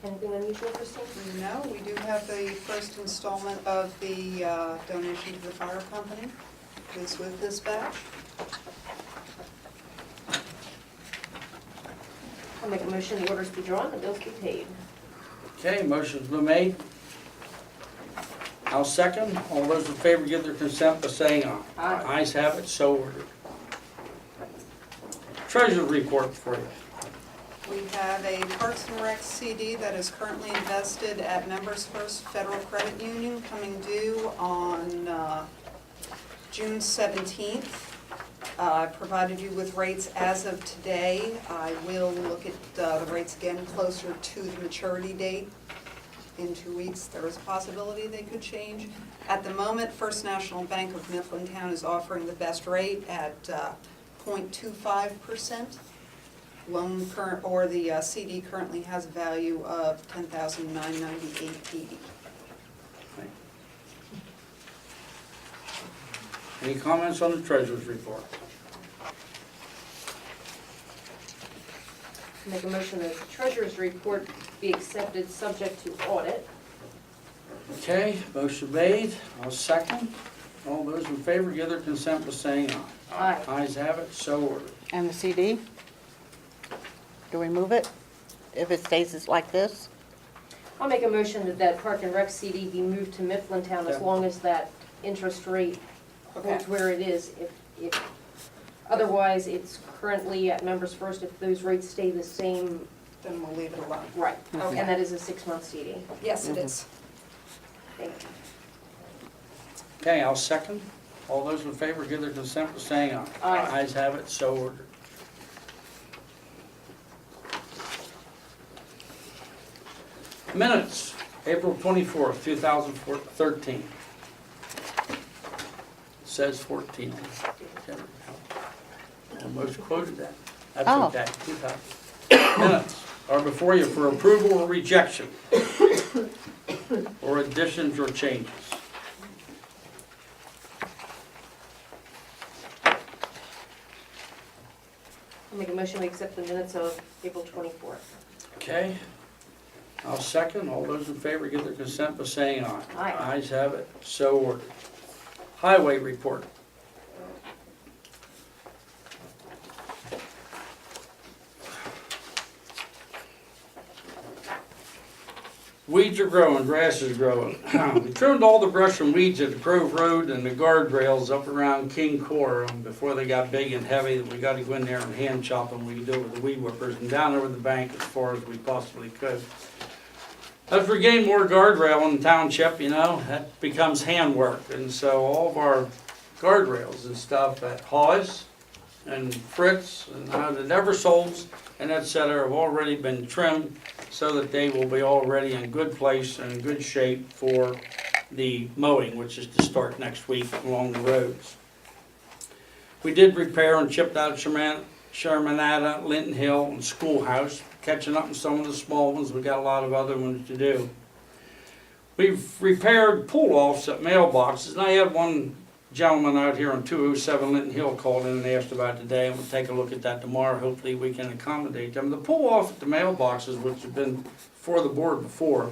Speaker 3: Anything unusual, Christine?
Speaker 2: No, we do have the first installment of the donation to the fire company. Is with this batch.
Speaker 3: I'll make a motion the orders be drawn, the bills be paid.
Speaker 1: Okay, motion's been made. I'll second. All those in favor give their consent by saying aye.
Speaker 3: Aye.
Speaker 1: Ayes have it, so ordered. Treasurer's report for you.
Speaker 2: We have a Parks and Rec CD that is currently invested at Members First Federal Credit Union, coming due on June 17th. I provided you with rates as of today. I will look at the rates again closer to the maturity date. In 2 weeks, there is a possibility they could change. At the moment, First National Bank of Mifflintown is offering the best rate at 0.25%. Loan current, or the CD currently has a value of $10,998.80.
Speaker 1: Any comments on the treasurer's report?
Speaker 3: Make a motion that the treasurer's report be accepted, subject to audit.
Speaker 1: Okay, motion made. I'll second. All those in favor give their consent by saying aye.
Speaker 3: Aye.
Speaker 1: Ayes have it, so ordered.
Speaker 7: And the CD? Do we move it if it stays like this?
Speaker 3: I'll make a motion that that Park and Rec CD be moved to Mifflintown as
Speaker 1: Okay.
Speaker 3: long as that interest rate holds
Speaker 2: Okay.
Speaker 3: where it is. If otherwise, it's currently at Members First. If those rates stay the same,
Speaker 2: Then we'll leave it alone.
Speaker 3: right.
Speaker 2: Okay.
Speaker 3: And that is a 6-month CD.
Speaker 2: Yes, it is.
Speaker 3: Thank you.
Speaker 1: Okay, I'll second. All those in favor give their consent by saying aye.
Speaker 3: Aye.
Speaker 1: Ayes have it, so ordered. Minutes, April 24th, 2013. It says 14. Almost quoted that. That's
Speaker 7: Oh.
Speaker 1: okay. 2000. Minutes are before you for approval or rejection, or additions or changes.
Speaker 3: I'll make a motion, we accept the minutes of April 24th.
Speaker 1: Okay, I'll second. All those in favor give their consent by saying aye.
Speaker 3: Aye.
Speaker 1: Ayes have it, so ordered. Highway report. Weeds are growing, grass is growing. We trimmed all the brush and weeds at the Grove Road and the guardrails up around King Core before they got big and heavy. We got to go in there and hand chop them. We can do it with the weed whippers and down over the bank as far as we possibly could. As we gain more guardrail in the township, you know, that becomes handwork. And so all of our guardrails and stuff at Hawes and Fritz and the Eversols and et cetera have already been trimmed so that they will be already in good place and in good shape for the mowing, which is to start next week along the roads. We did repair and chipped out Shermanata, Linton Hill, and Schoolhouse, catching up on some of the small ones. We got a lot of other ones to do. We've repaired pull-offs at mailboxes, and I had one gentleman out here on 207 Linton Hill called in and asked about it today, and we'll take a look at that tomorrow. Hopefully we can accommodate them. The pull-off at the mailboxes, which have been before the board before,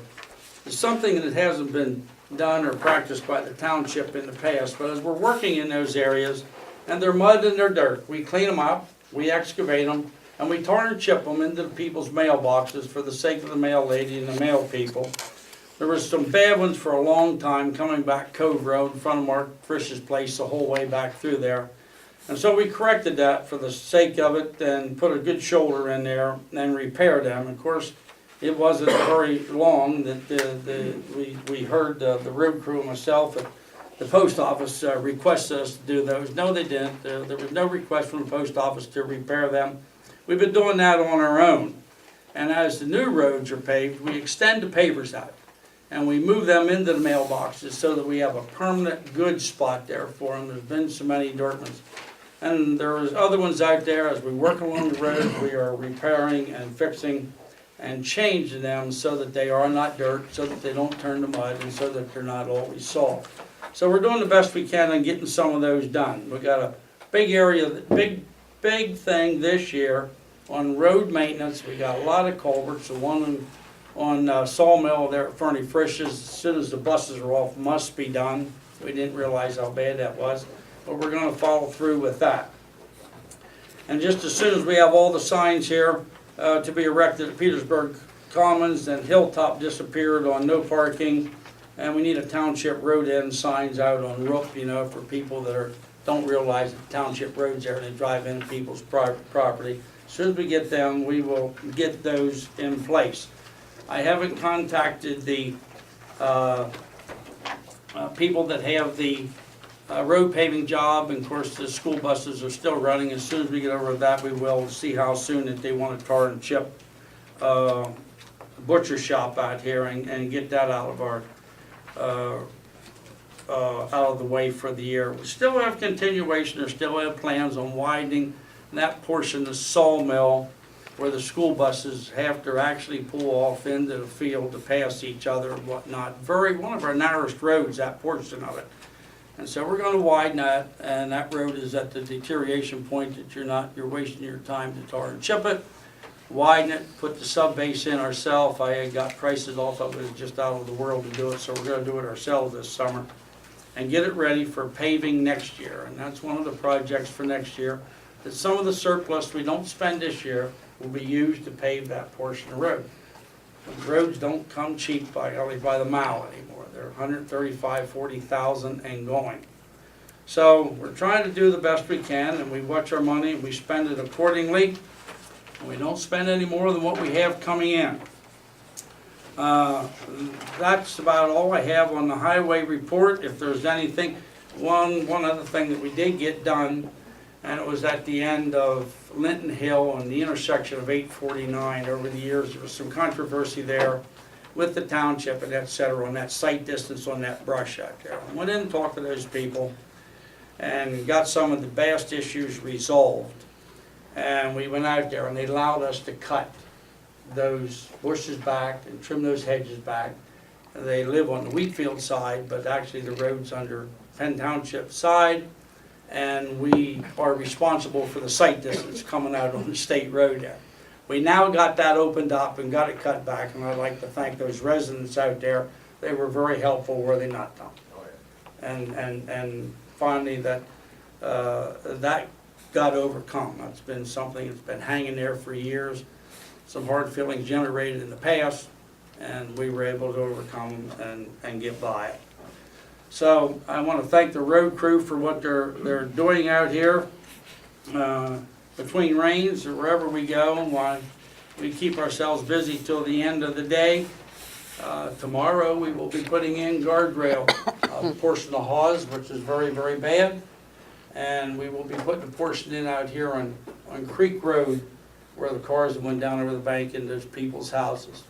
Speaker 1: is something that hasn't been done or practiced by the township in the past, but as we're working in those areas, and they're mud and they're dirt, we clean them up, we excavate them, and we tar and chip them into the people's mailboxes for the sake of the mail lady and the mail people. There was some bad ones for a long time coming back Cove Road in front of Mark Frisch's place the whole way back through there. And so we corrected that for the sake of it and put a good shoulder in there and repaired them. Of course, it wasn't very long that we heard the road crew and myself at the post office requested us to do those. No, they didn't. There was no request from the post office to repair them. We've been doing that on our own. And as the new roads are paved, we extend the pavers out. And we move them into the mailboxes so that we have a permanent good spot there for them. There's been so many dirt ones. And there's other ones out there. As we work along the road, we are repairing and fixing and changing them so that they are not dirt, so that they don't turn to mud, and so that they're not always soft. So we're doing the best we can on getting some of those done. We've got a big area, big thing this year on road maintenance. We got a lot of culverts. The one on Sawmill there at Fernie Frisch's, as soon as the buses are off, must be done. We didn't realize how bad that was, but we're going to follow through with that. And just as soon as we have all the signs here to be erected at Petersburg Commons, and Hilltop disappeared on no parking, and we need a township road end signs out on Roop, you know, for people that don't realize that township roads there, they drive into people's private property. As soon as we get them, we will get those in place. I haven't contacted the people that have the road paving job, and of course the school buses are still running. As soon as we get over that, we will see how soon that they want to tar and chip butcher shop out here and get that out of our out of the way for the year. We still have continuation, or still have plans on widening that portion of Sawmill where the school buses have to actually pull off into the field to pass each other and whatnot. One of our narrowest roads, that portion of it. And so we're going to widen that, and that road is at the deterioration point that you're wasting your time to tar and chip it. Widen it, put the sub base in ourselves. I got prices off of it, it's just out of the world to do it, so we're going to do it ourselves this summer and get it ready for paving next year. And that's one of the projects for next year, that some of the surplus we don't spend this year will be used to pave that portion of road. The roads don't come cheap by the mile anymore. They're 135, 40,000 and going. So we're trying to do the best we can, and we watch our money and we spend it accordingly. And we don't spend any more than what we have coming in. That's about all I have on the highway report. If there's anything, one other thing that we did get done, and it was at the end of Linton Hill on the intersection of 849. Over the years, there was some controversy there with the township and et cetera on that sight distance on that brush out there. I went in and talked to those people and got some of the vast issues resolved. And we went out there and they allowed us to cut those bushes back and trim those hedges back. And they live on the wheat field side, but actually the road's under Penn Township side. And we are responsible for the sight distance coming out on the state road there. We now got that opened up and got it cut back, and I'd like to thank those residents out there. They were very helpful where they not done. And finally that got overcome. That's been something that's been hanging there for years. Some hard feelings generated in the past, and we were able to overcome them and get by it. So I want to thank the road crew for what they're doing out here. Between rains or wherever we go, why we keep ourselves busy till the end of the day. Tomorrow we will be putting in guardrail portion of Hawes, which is very, very bad. And we will be putting a portion in out here on Creek Road where the cars went down over the bank into those people's houses.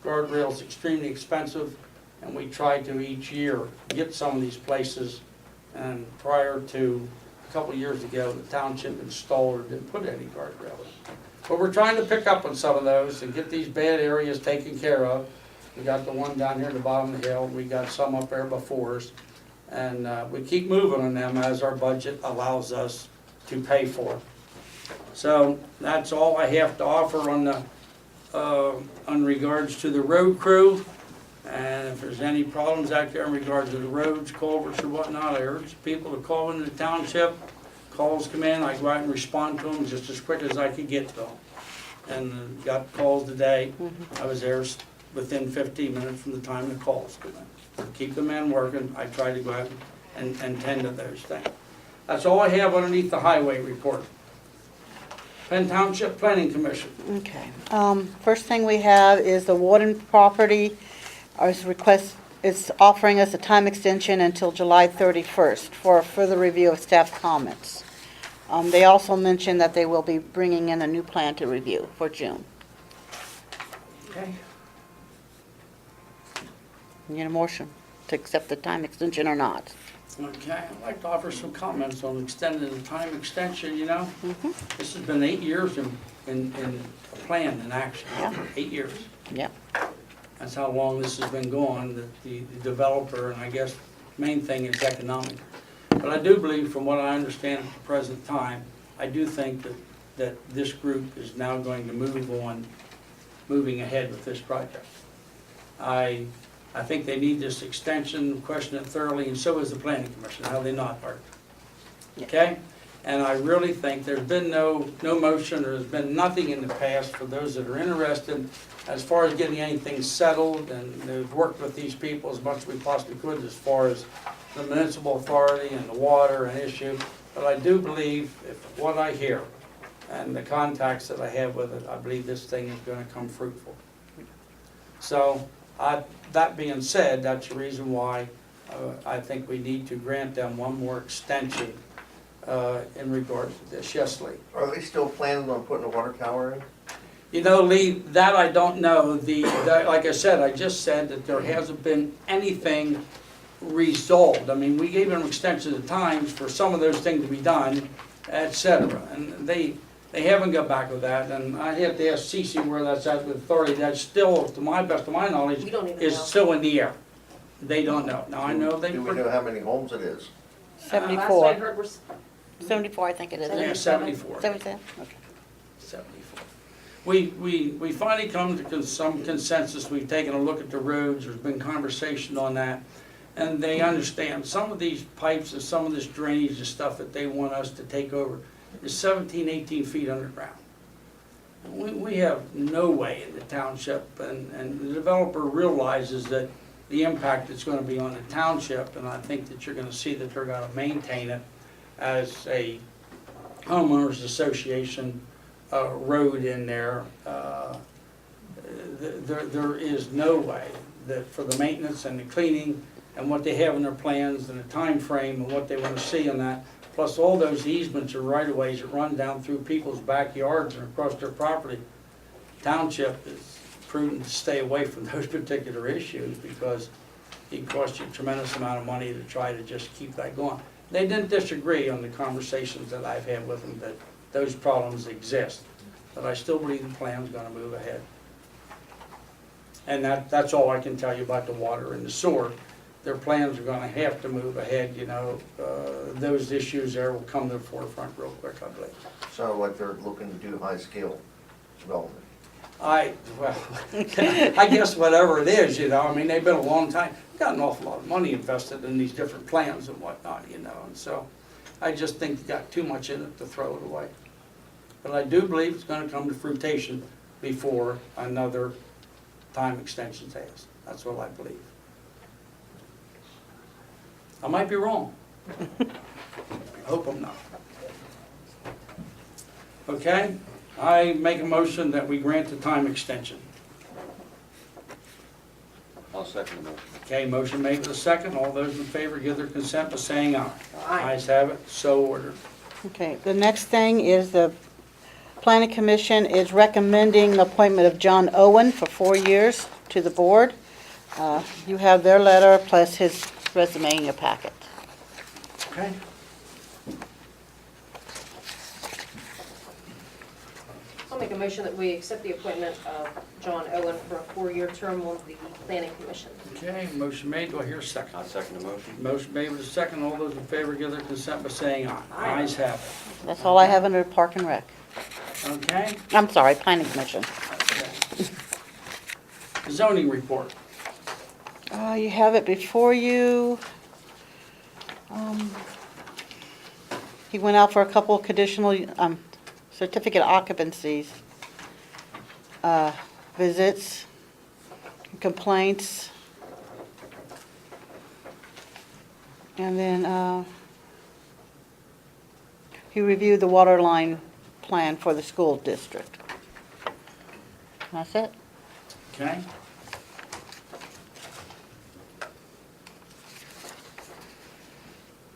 Speaker 1: Guardrail is extremely expensive, and we try to each year get some of these places. And prior to a couple of years ago, the township installed or didn't put any guardrail in. But we're trying to pick up on some of those and get these bad areas taken care of. We got the one down here at the bottom of the hill. We got some up there before us. And we keep moving on them as our budget allows us to pay for. So that's all I have to offer on the on regards to the road crew. And if there's any problems out there in regards to the roads, culverts, or whatnot, I urge people to call into the township. Calls come in, I go out and respond to them just as quick as I could get to them. And got calls today. I was there within 15 minutes from the time the calls come in. Keep the men working. I try to go out and tend to those things. That's all I have underneath the highway report. Penn Township Planning Commission.
Speaker 7: Okay. First thing we have is the Warden property. Our request is offering us a time extension until July 31st for a further review of staff comments. They also mentioned that they will be bringing in a new plan to review for June.
Speaker 1: Okay.
Speaker 7: Need a motion to accept the time extension or not?
Speaker 1: Okay, I'd like to offer some comments on extending the time extension, you know? This has been 8 years in a plan in action.
Speaker 7: Yeah.
Speaker 1: 8 years.
Speaker 7: Yep.
Speaker 1: That's how long this has been going, the developer, and I guess main thing is economic. But I do believe, from what I understand at the present time, I do think that this group is now going to moving ahead with this project. I think they need this extension, question it thoroughly, and so is the Planning Commission, how they not, Art? Okay? And I really think there's been no motion, or there's been nothing in the past for those that are interested as far as getting anything settled, and they've worked with these people as much as we possibly could as far as the municipal authority and the water and issue. But I do believe, if what I hear and the contacts that I have with it, I believe this thing is going to come fruitful. So, that being said, that's the reason why I think we need to grant them one more extension in regards to this. Yes, Lee?
Speaker 2: Are they still planning on putting a water tower in?
Speaker 1: You know, Lee, that I don't know. Like I said, I just said that there hasn't been anything resolved. I mean, we gave them extensions of times for some of those things to be done, et cetera. And they haven't got back with that. And I have to ask Cece where that's at with authority. That's still, to my best of my knowledge,
Speaker 3: We don't even
Speaker 1: is
Speaker 3: know.
Speaker 1: still in the air. They don't know. Now, I know they...
Speaker 2: Do we know how many homes it is?
Speaker 3: Last I
Speaker 7: 74.
Speaker 3: heard we're
Speaker 7: 74, I think it is.
Speaker 1: Yeah, 74.
Speaker 7: 77? Okay.
Speaker 1: 74. We finally come to some consensus. We've taken a look at the roads. There's been conversation on that. And they understand some of these pipes and some of this drainage and stuff that they want us to take over is 17, 18 feet underground. We have no way in the township, and the developer realizes that the impact it's going to be on the township, and I think that you're going to see that they're going to maintain it as a homeowners association road in there. there is no way that for the maintenance and the cleaning and what they have in their plans and the time frame and what they want to see on that, plus all those easements or right-of-ways that run down through people's backyards and across their property, township is prudent to stay away from those particular issues because it can cost you a tremendous amount of money to try to just keep that going. They didn't disagree on the conversations that I've had with them that those problems exist, but I still believe the plan's gonna move ahead. And that's all I can tell you about the water and the sewer. Their plans are gonna have to move ahead, you know. Those issues there will come to the forefront real quick, I believe.
Speaker 2: Sound like they're looking to do high-scale development.
Speaker 1: Well, I guess whatever it is, you know, I mean, they've been a long time, got an awful lot of money invested in these different plans and whatnot, you know, and so I just think they got too much in it to throw it away. But I do believe it's gonna come to fruition before another time extension phase. That's what I believe. I might be wrong. I hope I'm not. Okay, I make a motion that we grant the time extension.
Speaker 9: I'll second the motion.
Speaker 1: Okay, motion made with a second. All those in favor give their consent by saying aye.
Speaker 3: Aye.
Speaker 1: Ayes have it, so ordered.
Speaker 7: Okay, the next thing is the Planning Commission is recommending the appointment of John Owen for 4 years to the board. You have their letter plus his resume in your packet.
Speaker 1: Okay.
Speaker 3: I'll make a motion that we accept the appointment of John Owen for a 4-year term on the Planning Commission.
Speaker 1: Okay, motion made. Do I hear a second?
Speaker 9: I'll second the motion.
Speaker 1: Motion made with a second. All those in favor give their consent by saying aye.
Speaker 3: Aye.
Speaker 1: Ayes have it.
Speaker 7: That's all I have under Park and Rec.
Speaker 1: Okay?
Speaker 7: I'm sorry, Planning Commission.
Speaker 1: Okay. Zoning report.
Speaker 7: You have it before you. He went out for a couple of conditional certificate occupancies, visits, complaints, and then he reviewed the water line plan for the school district. That's it.
Speaker 1: Okay?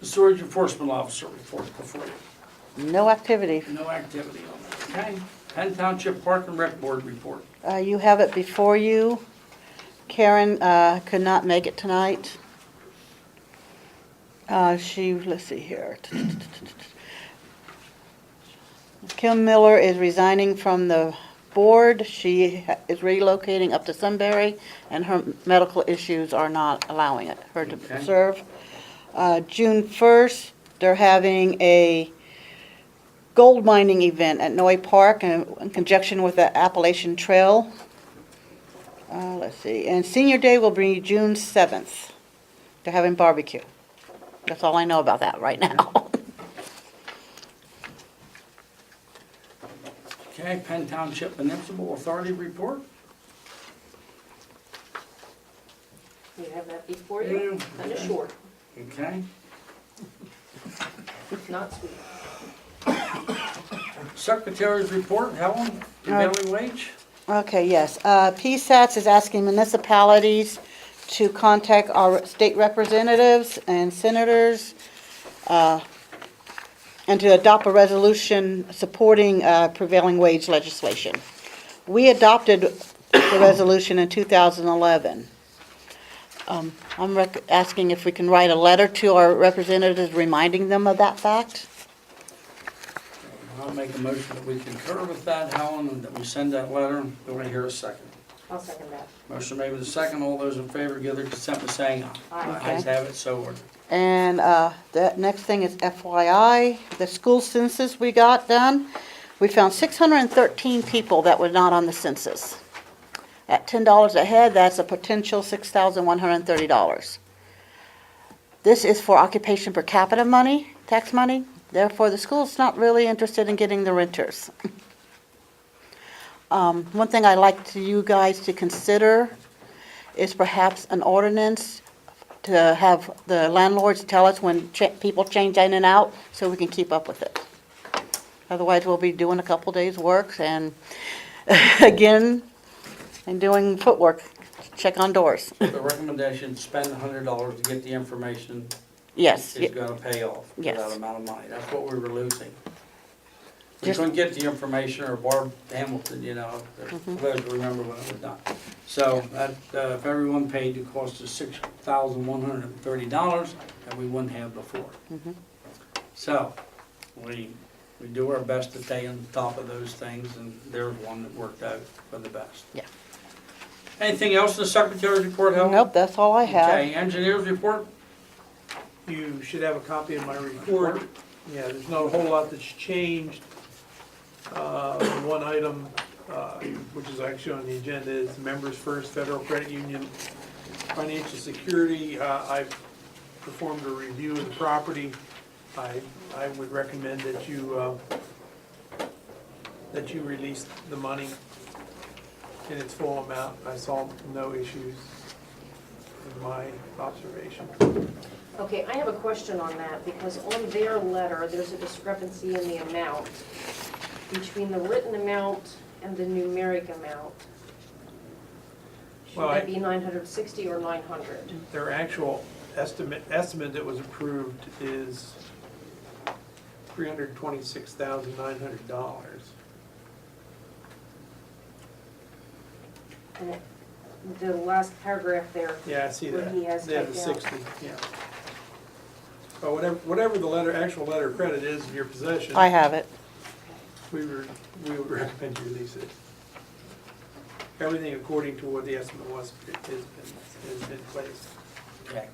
Speaker 1: The Storage Enforcement Officer report before you.
Speaker 7: No activity.
Speaker 1: No activity on that. Okay? Penn Township Park and Rec Board report.
Speaker 7: You have it before you. Karen could not make it tonight. Let's see here. Kim Miller is resigning from the board. She is relocating up to Sunbury, and her medical issues are not allowing her to
Speaker 1: Okay.
Speaker 7: serve. June 1st, they're having a gold mining event at Noy Park in conjunction with the Appalachian Trail. Let's see, and Senior Day will be June 7th. They're having barbecue. That's all I know about that right now.
Speaker 1: Okay, Penn Township Municipal Authority report.
Speaker 3: You have that before you, kind of short,
Speaker 1: Okay.
Speaker 3: not sweet.
Speaker 1: Secretary's report, Helen, prevailing wage.
Speaker 7: Okay, yes. PSATS is asking municipalities to contact our state representatives and senators and to adopt a resolution supporting prevailing wage legislation. We adopted the resolution in 2011. I'm asking if we can write a letter to our representatives reminding them of that fact.
Speaker 1: I'll make a motion that we concur with that, Helen, and that we send that letter. Do I hear a second?
Speaker 3: I'll second that.
Speaker 1: Motion made with a second. All those in favor give their consent by saying aye.
Speaker 3: Aye.
Speaker 1: Ayes have it, so ordered.
Speaker 7: And the next thing is FYI, the school census we got done. We found 613 people that were not on the census. At $10 a head, that's a potential $6,130. This is for occupation per capita money, tax money. Therefore, the school's not really interested in getting the renters. One thing I'd like you guys to consider is perhaps an ordinance to have the landlords tell us when people change in and out so we can keep up with it. Otherwise, we'll be doing a couple days' work, and again, And doing footwork, check on doors.
Speaker 1: The recommendation, spend $100 to get the information
Speaker 7: Yes,
Speaker 1: is gonna pay off for
Speaker 7: Yes.
Speaker 1: that amount of money. That's what we were losing. We
Speaker 7: Just-
Speaker 1: couldn't get the information, or Barb Hamilton, you know, those remember when it was done. So that, if everyone paid, the cost is $6,130, and we wouldn't have before. So, we do our best to stay on top of those things, and there's one that worked out for the best.
Speaker 7: Yeah.
Speaker 1: Anything else in the Secretary's report, Helen?
Speaker 7: nope, that's all I have.
Speaker 1: Okay, engineer's report?
Speaker 2: You should have a copy of my report. Yeah, there's not a whole lot that's changed. One item, which is actually on the agenda, is Members First Federal Credit Union Financial Security. I've performed a review of the property. I would recommend that you release the money in its full amount. I saw no issues in my observation.
Speaker 3: Okay, I have a question on that, because on their letter, there's a discrepancy in the amount between the written amount and the numeric amount. Should
Speaker 2: Well,
Speaker 3: that be 960 or 900?
Speaker 2: Their actual estimate that was approved is $326,900.
Speaker 3: And the last paragraph there,
Speaker 2: Yeah, I see
Speaker 3: Where
Speaker 2: that.
Speaker 3: he has
Speaker 2: They have a
Speaker 3: typed out.
Speaker 2: 60, yeah. But whatever the actual letter of credit is in your possession,
Speaker 7: I have it.
Speaker 2: we would recommend you release it. Everything according to what the estimate was is in place.
Speaker 1: Okay.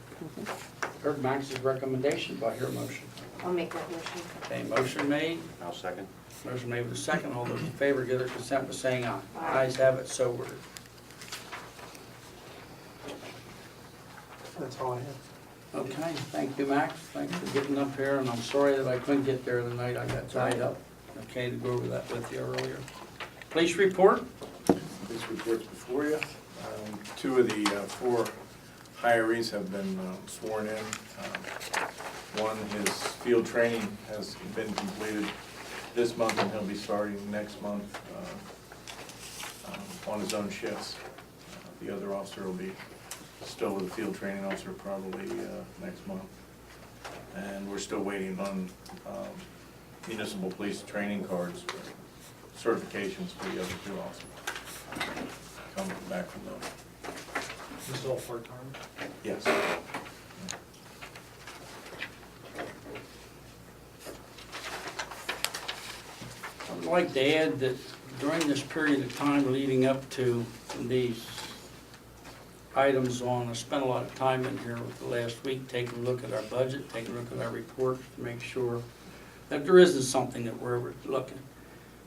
Speaker 1: Heard Max's recommendation, do I hear a motion?
Speaker 3: I'll make that motion.
Speaker 1: Okay, motion made,
Speaker 9: I'll second.
Speaker 1: motion made with a second, all those in favor give their consent by saying aye.
Speaker 3: Aye.
Speaker 1: Ayes have it, so ordered.
Speaker 2: That's all I have.
Speaker 1: Okay, thank you, Max, thanks for getting up here, and I'm sorry that I couldn't get there tonight, I got tied up. Okay, to go over that with you earlier. Police report?
Speaker 10: This report's before you. Two of the four hirees have been sworn in. One, his field training has been completed this month, and he'll be starting next month on his own shifts. The other officer will be still with the field training officer probably next month. And we're still waiting on municipal police training cards, certifications for the other two officers. Coming back from those.
Speaker 6: This is all part-time?
Speaker 10: Yes.
Speaker 1: I would like to add that during this period of time leading up to these items on, I spent a lot of time in here with the last week, taking a look at our budget, taking a look at our reports to make sure that there isn't something that we're overlooking.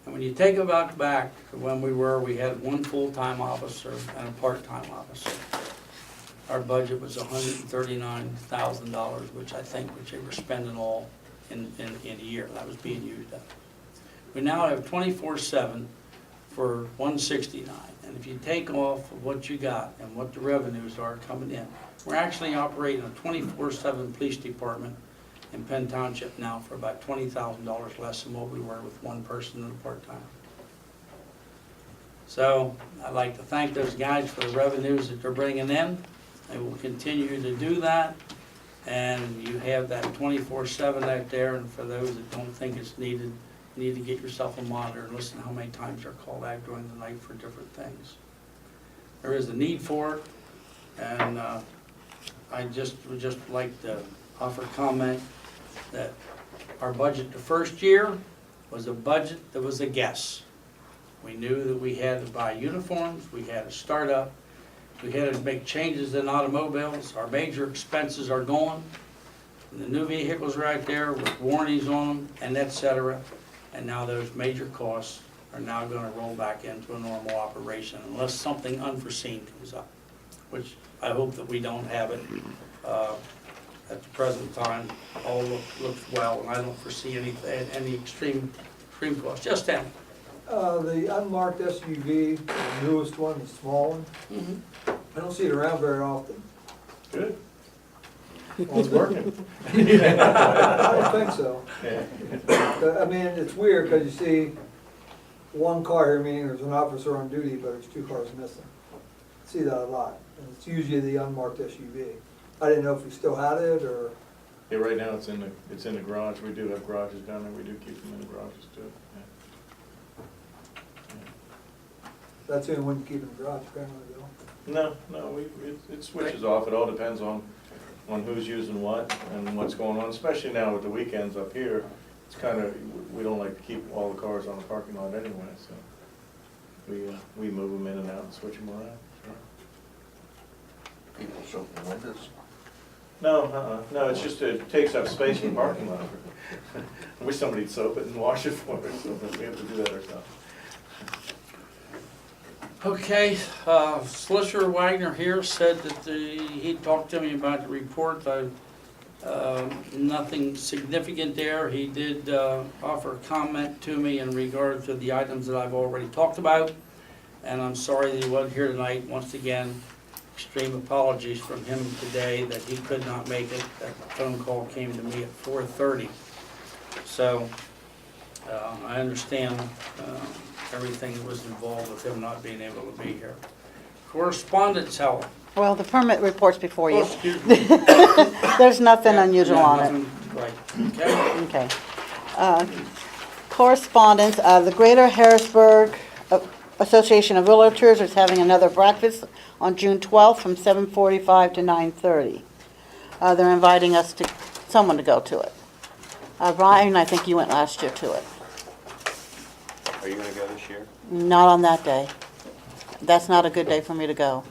Speaker 1: And when you take it back to when we had one full-time officer and a part-time officer. Our budget was $139,000, which I think they were spending all in a year. That was being used up. We now have 24/7 for 169. And if you take off of what you got and what the revenues are coming in, we're actually operating a 24/7 police department in Penn Township now for about $20,000 less than what we were with one person and a part-time. So I'd like to thank those guys for the revenues that they're bringing in. They will continue to do that. And you have that 24/7 out there, and for those that don't think it's needed, you need to get yourself a monitor and listen to how many times they're called out during the night for different things. There is a need for it, and I would just like to offer comment that our budget the first year was a budget that was a guess. We knew that we had to buy uniforms, we had to start up, we had to make changes in automobiles, our major expenses are gone. The new vehicles are out there with warranties on them, and et cetera. And now those major costs are now gonna roll back into a normal operation unless something unforeseen comes up, which I hope that we don't have it. At the present time, all looks well, and I don't foresee any extreme costs. Just tell me.
Speaker 11: The unmarked SUV, the newest one, the small one, I don't see it around very often.
Speaker 10: Good.
Speaker 11: Well,
Speaker 10: It's working.
Speaker 11: I don't think so. I mean, it's weird, because you see one car here, meaning there's an officer on duty, but there's 2 cars missing. See that a lot, and it's usually the unmarked SUV. I didn't know if we still had it, or,
Speaker 10: Yeah, right now it's in the garage. We do have garages down there. We do keep them in the garages too.
Speaker 11: that's the only one you keep in the garage, apparently, though.
Speaker 10: No, it switches off. It all depends on who's using what and what's going on, especially now with the weekends up here. It's kind of, we don't like to keep all the cars on the parking lot anyway, so we move them in and out and switch them around.
Speaker 9: People soap the windows.
Speaker 10: No, it's just, it takes up space in the parking lot. I wish somebody'd soap it and wash it for us, so we have to do that ourselves.
Speaker 1: Okay, Solicitor Wagner here said that he talked to me about the report. Nothing significant there. He did offer a comment to me in regard to the items that I've already talked about. And I'm sorry that he wasn't here tonight. Once again, extreme apologies from him today that he could not make it. That phone call came to me at 4:30. So I understand everything that was involved with him not being able to be here. Correspondence, Helen.
Speaker 7: Well, the permit report's before
Speaker 1: Oh,
Speaker 7: you.
Speaker 1: excuse me.
Speaker 7: There's nothing unusual
Speaker 1: Yeah,
Speaker 7: on it.
Speaker 1: nothing- Right, okay.
Speaker 7: Okay. Correspondence, the Greater Harrisburg Association of Realtors is having another breakfast on June 12th from 7:45 to 9:30. They're inviting us to, someone to go to it. Ryan, I think you went last year to it.
Speaker 9: Are you gonna go this year?
Speaker 7: Not on that day. That's not a good day for me to go.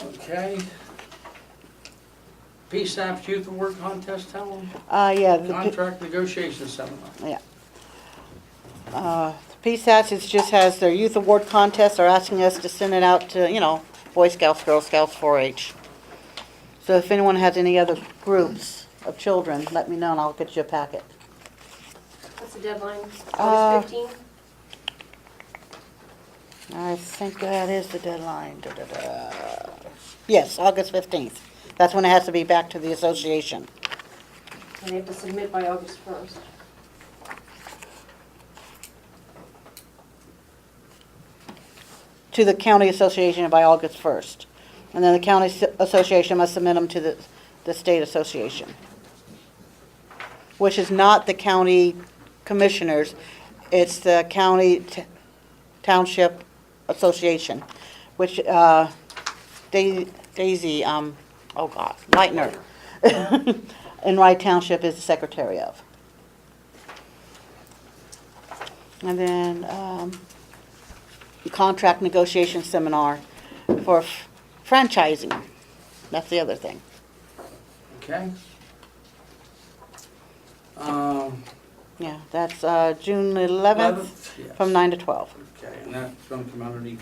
Speaker 1: Okay. PSAP's Youth Award Contest, Helen?
Speaker 7: Yeah. the-
Speaker 1: Contract negotiation seminar.
Speaker 7: Yeah. PSATs is just has their youth award contest. They're asking us to send it out to, Boy Scouts, Girl Scouts, 4-H. So if anyone has any other groups of children, let me know and I'll get you a packet.
Speaker 3: What's the deadline?
Speaker 7: Uh,
Speaker 3: August 15th?
Speaker 7: I think that is the deadline. Yes, August 15th. That's when it has to be back to the association.
Speaker 3: And they have to submit by August 1st.
Speaker 7: To the county association by August 1st. And then the county association must submit them to the state association, which is not the county commissioners, it's the county township association, which Daisy, Leitner, in Wright Township is the secretary of. And then contract negotiation seminar for franchising. That's the other thing.
Speaker 1: Okay.
Speaker 7: Yeah, that's June 11th
Speaker 1: Yes.
Speaker 7: from 9 to 12.
Speaker 1: Okay, and that's from community,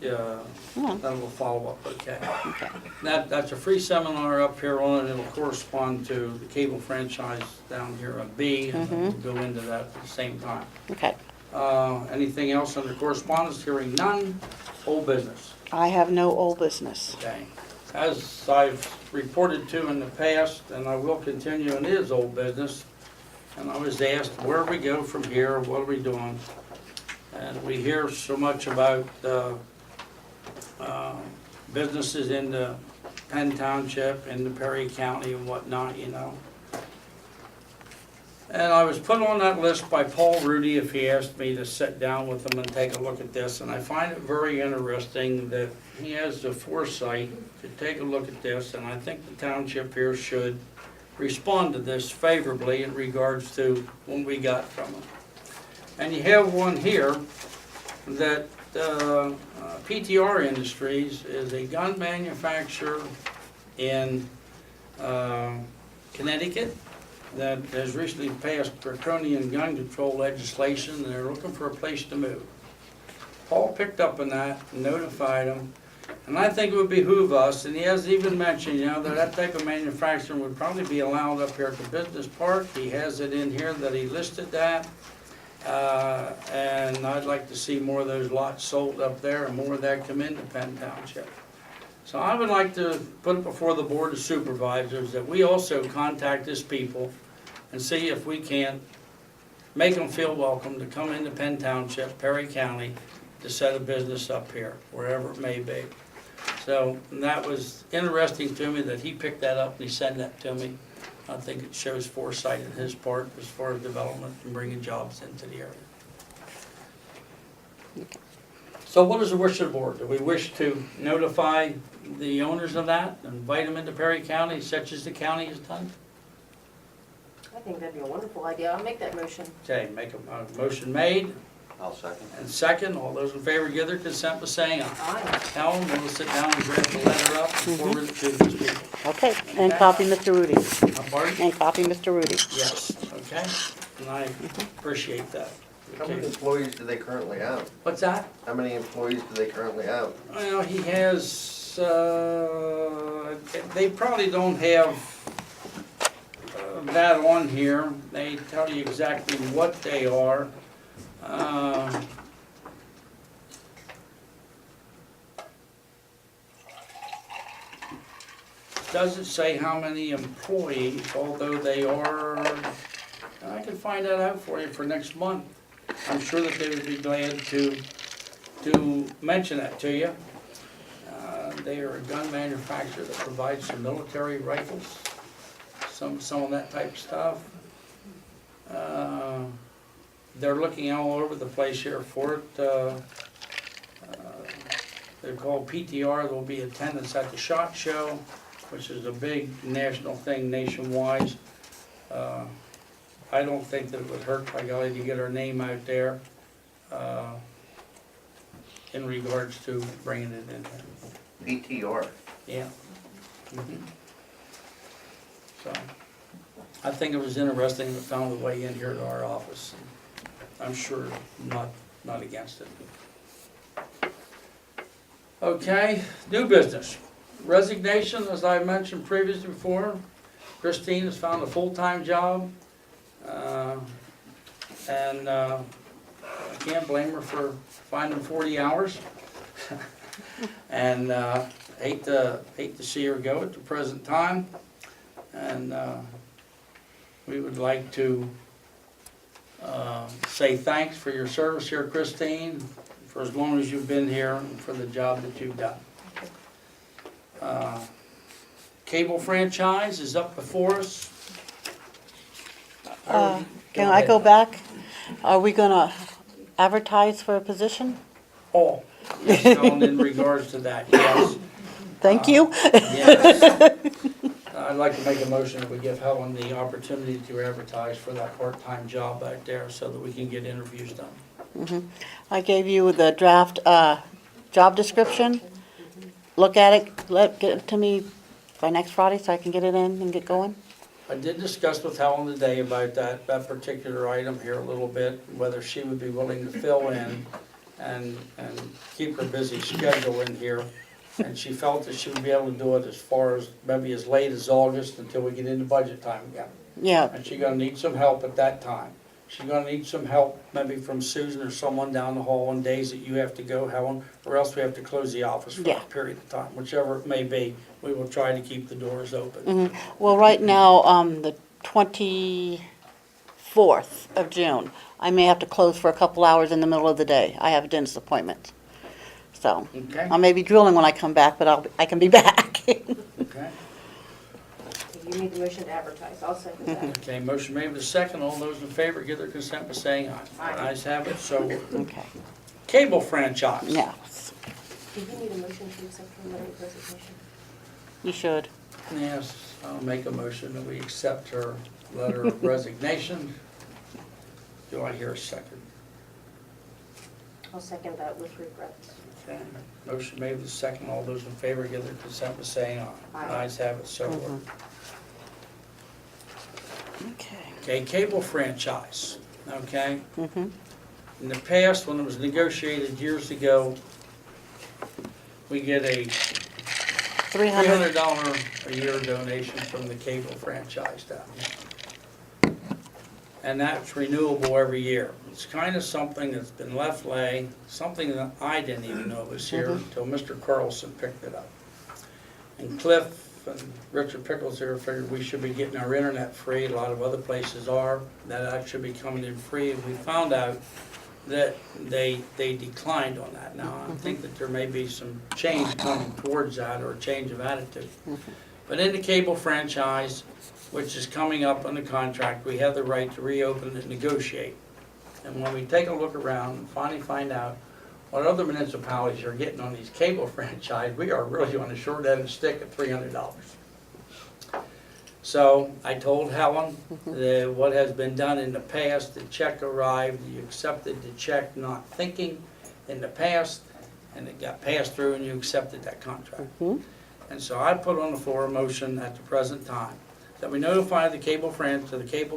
Speaker 7: Yeah,
Speaker 1: that will follow up, okay.
Speaker 7: okay.
Speaker 1: That's a free seminar up here on it. It'll correspond to the cable franchise down here on B, and we'll go into that at the same time.
Speaker 7: Okay.
Speaker 1: Anything else under correspondence? Hearing none. Old business.
Speaker 7: I have no old business.
Speaker 1: Okay. As I've reported to in the past, and I will continue, and it is old business, and I was asked, where do we go from here? What are we doing? And we hear so much about businesses in the Penn Township, in the Perry County and whatnot, And I was put on that list by Paul Rudy if he asked me to sit down with him and take a look at this. And I find it very interesting that he has the foresight to take a look at this. And I think the township here should respond to this favorably in regards to what we got from him. And you have one here that PTR Industries is a gun manufacturer in Connecticut that has recently passed draconian gun control legislation, and they're looking for a place to move. Paul picked up on that, notified him, and I think it would behoove us, and he has even mentioned, that type of manufacturing would probably be allowed up here at the business park. He has it in here that he listed that, and I'd like to see more of those lots sold up there and more of that come into Penn Township. So I would like to put it before the Board of Supervisors that we also contact these people and see if we can make them feel welcome to come into Penn Township, Perry County, to set a business up here, wherever it may be. So that was interesting to me that he picked that up and he sent that to me. I think it shows foresight on his part as far as development and bringing jobs into the area. So what is the wish of the board? Do we wish to notify the owners of that, invite them into Perry County, such as the county has done?
Speaker 3: I think that'd be a wonderful idea. I'll make that motion.
Speaker 1: Okay, make a motion made
Speaker 9: I'll second.
Speaker 1: and second. All those in favor give their consent by saying aye.
Speaker 3: Aye.
Speaker 1: Helen, we'll sit down and draft the letter up and forward it to these people.
Speaker 7: Okay, and copy Mr. Rudy,
Speaker 1: Pardon?
Speaker 7: and copy Mr. Rudy.
Speaker 1: Yes, okay, and I appreciate that.
Speaker 9: How many
Speaker 1: Okay.
Speaker 9: employees do they currently have?
Speaker 1: What's that?
Speaker 9: How many employees do they currently have?
Speaker 1: Well, he has, they probably don't have that on here. They tell you exactly what they are. Doesn't say how many employees, although they are, I can find that out for you for next month. I'm sure that they would be glad to mention that to you. They are a gun manufacturer that provides some military rifles, some of that type of stuff. They're looking all over the place here for it. They're called PTR. There'll be attendance at the SHOT Show, which is a big national thing nationwide. I don't think that it would hurt, by golly, to get our name out there in regards to bringing it in there.
Speaker 9: PTR.
Speaker 1: Yeah. Mhm. So, I think it was interesting that it found a way in here to our office. I'm sure not against it. Okay, new business. Resignation, as I mentioned previously before, Christine has found a full-time job. And I can't blame her for finding 40 hours. And hate to see her go at the present time. And we would like to say thanks for your service here, Christine, for as long as you've been here and for the job that you've done. Cable franchise is up before us.
Speaker 7: Can I go back? Are we gonna advertise for a position?
Speaker 1: Oh, yes, Helen, in regards to that, yes.
Speaker 7: Thank you.
Speaker 1: Yes. I'd like to make a motion that we give Helen the opportunity to advertise for that part-time job out there so that we can get interviews done.
Speaker 7: I gave you the draft job description. Look at it, get it to me by next Friday so I can get it in and get going.
Speaker 1: I did discuss with Helen today about that particular item here a little bit, whether she would be willing to fill in and keep her busy schedule in here. And she felt that she would be able to do it as far as, maybe as late as August until we get into budget time again.
Speaker 7: Yeah,
Speaker 1: And she's gonna need some help at that time. She's gonna need some help maybe from Susan or someone down the hall on days that you have to go, Helen, or else we have to close the office for
Speaker 7: Yeah.
Speaker 1: a period of time. Whichever it may be, we will try to keep the doors open.
Speaker 7: well, right now, the 24th of June, I may have to close for a couple hours in the middle of the day. I have a dentist appointment. So,
Speaker 1: Okay,
Speaker 7: I may be drilling when I come back, but I can be back.
Speaker 1: okay.
Speaker 3: You need the motion to advertise. I'll second that.
Speaker 1: Okay, motion made with a second. All those in favor give their consent by saying aye.
Speaker 3: Aye.
Speaker 1: Ayes have it, so ordered.
Speaker 7: Okay,
Speaker 1: Cable franchise.
Speaker 7: now,
Speaker 3: Do you need a motion to accept her letter of resignation?
Speaker 7: you should.
Speaker 1: Yes, I'll make a motion that we accept her letter of resignation. Do I hear a second?
Speaker 3: I'll second that with regrets.
Speaker 1: Okay, motion made with a second. All those in favor give their consent by saying aye.
Speaker 3: Aye.
Speaker 1: Ayes have it, so ordered.
Speaker 7: Okay.
Speaker 1: Okay, cable franchise, okay?
Speaker 7: Mm-hmm.
Speaker 1: In the past, when it was negotiated years ago, we get a
Speaker 7: $300.
Speaker 1: $300 a year donation from the cable franchise down here. And that's renewable every year. It's kind of something that's been left lay, something that I didn't even know was here until Mr. Carlson picked it up. And Cliff and Richard Pickles here figured we should be getting our internet free. A lot of other places are. That should be coming in free. And we found out that they declined on that. Now, I think that there may be some change coming towards that, or a change of attitude. But in the cable franchise, which is coming up on the contract, we have the right to reopen and negotiate. And when we take a look around and finally find out what other municipalities are getting on these cable franchise, we are really on the short end of the stick at $300. So I told Helen that what has been done in the past, the check arrived, you accepted the check not thinking in the past, and it got passed through and you accepted that contract. And so I put on the floor a motion at the present time that we notify the cable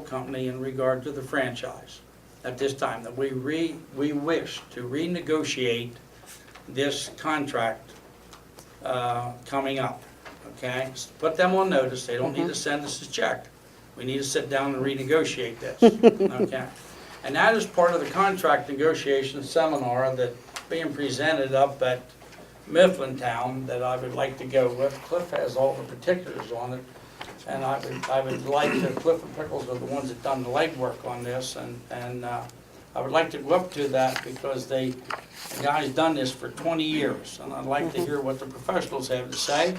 Speaker 1: company in regard to the franchise at this time, that we wish to renegotiate this contract coming up, okay? So put them on notice, they don't need to send us a check. We need to sit down and renegotiate this, okay? And that is part of the contract negotiation seminar that's being presented up at Mifflintown that I would like to go with. Cliff has all the particulars on it. And I would like to, Cliff and Pickles are the ones that done the legwork on this, and I would like to go up to that because the guy's done this for 20 years, and I'd like to hear what the professionals have to say.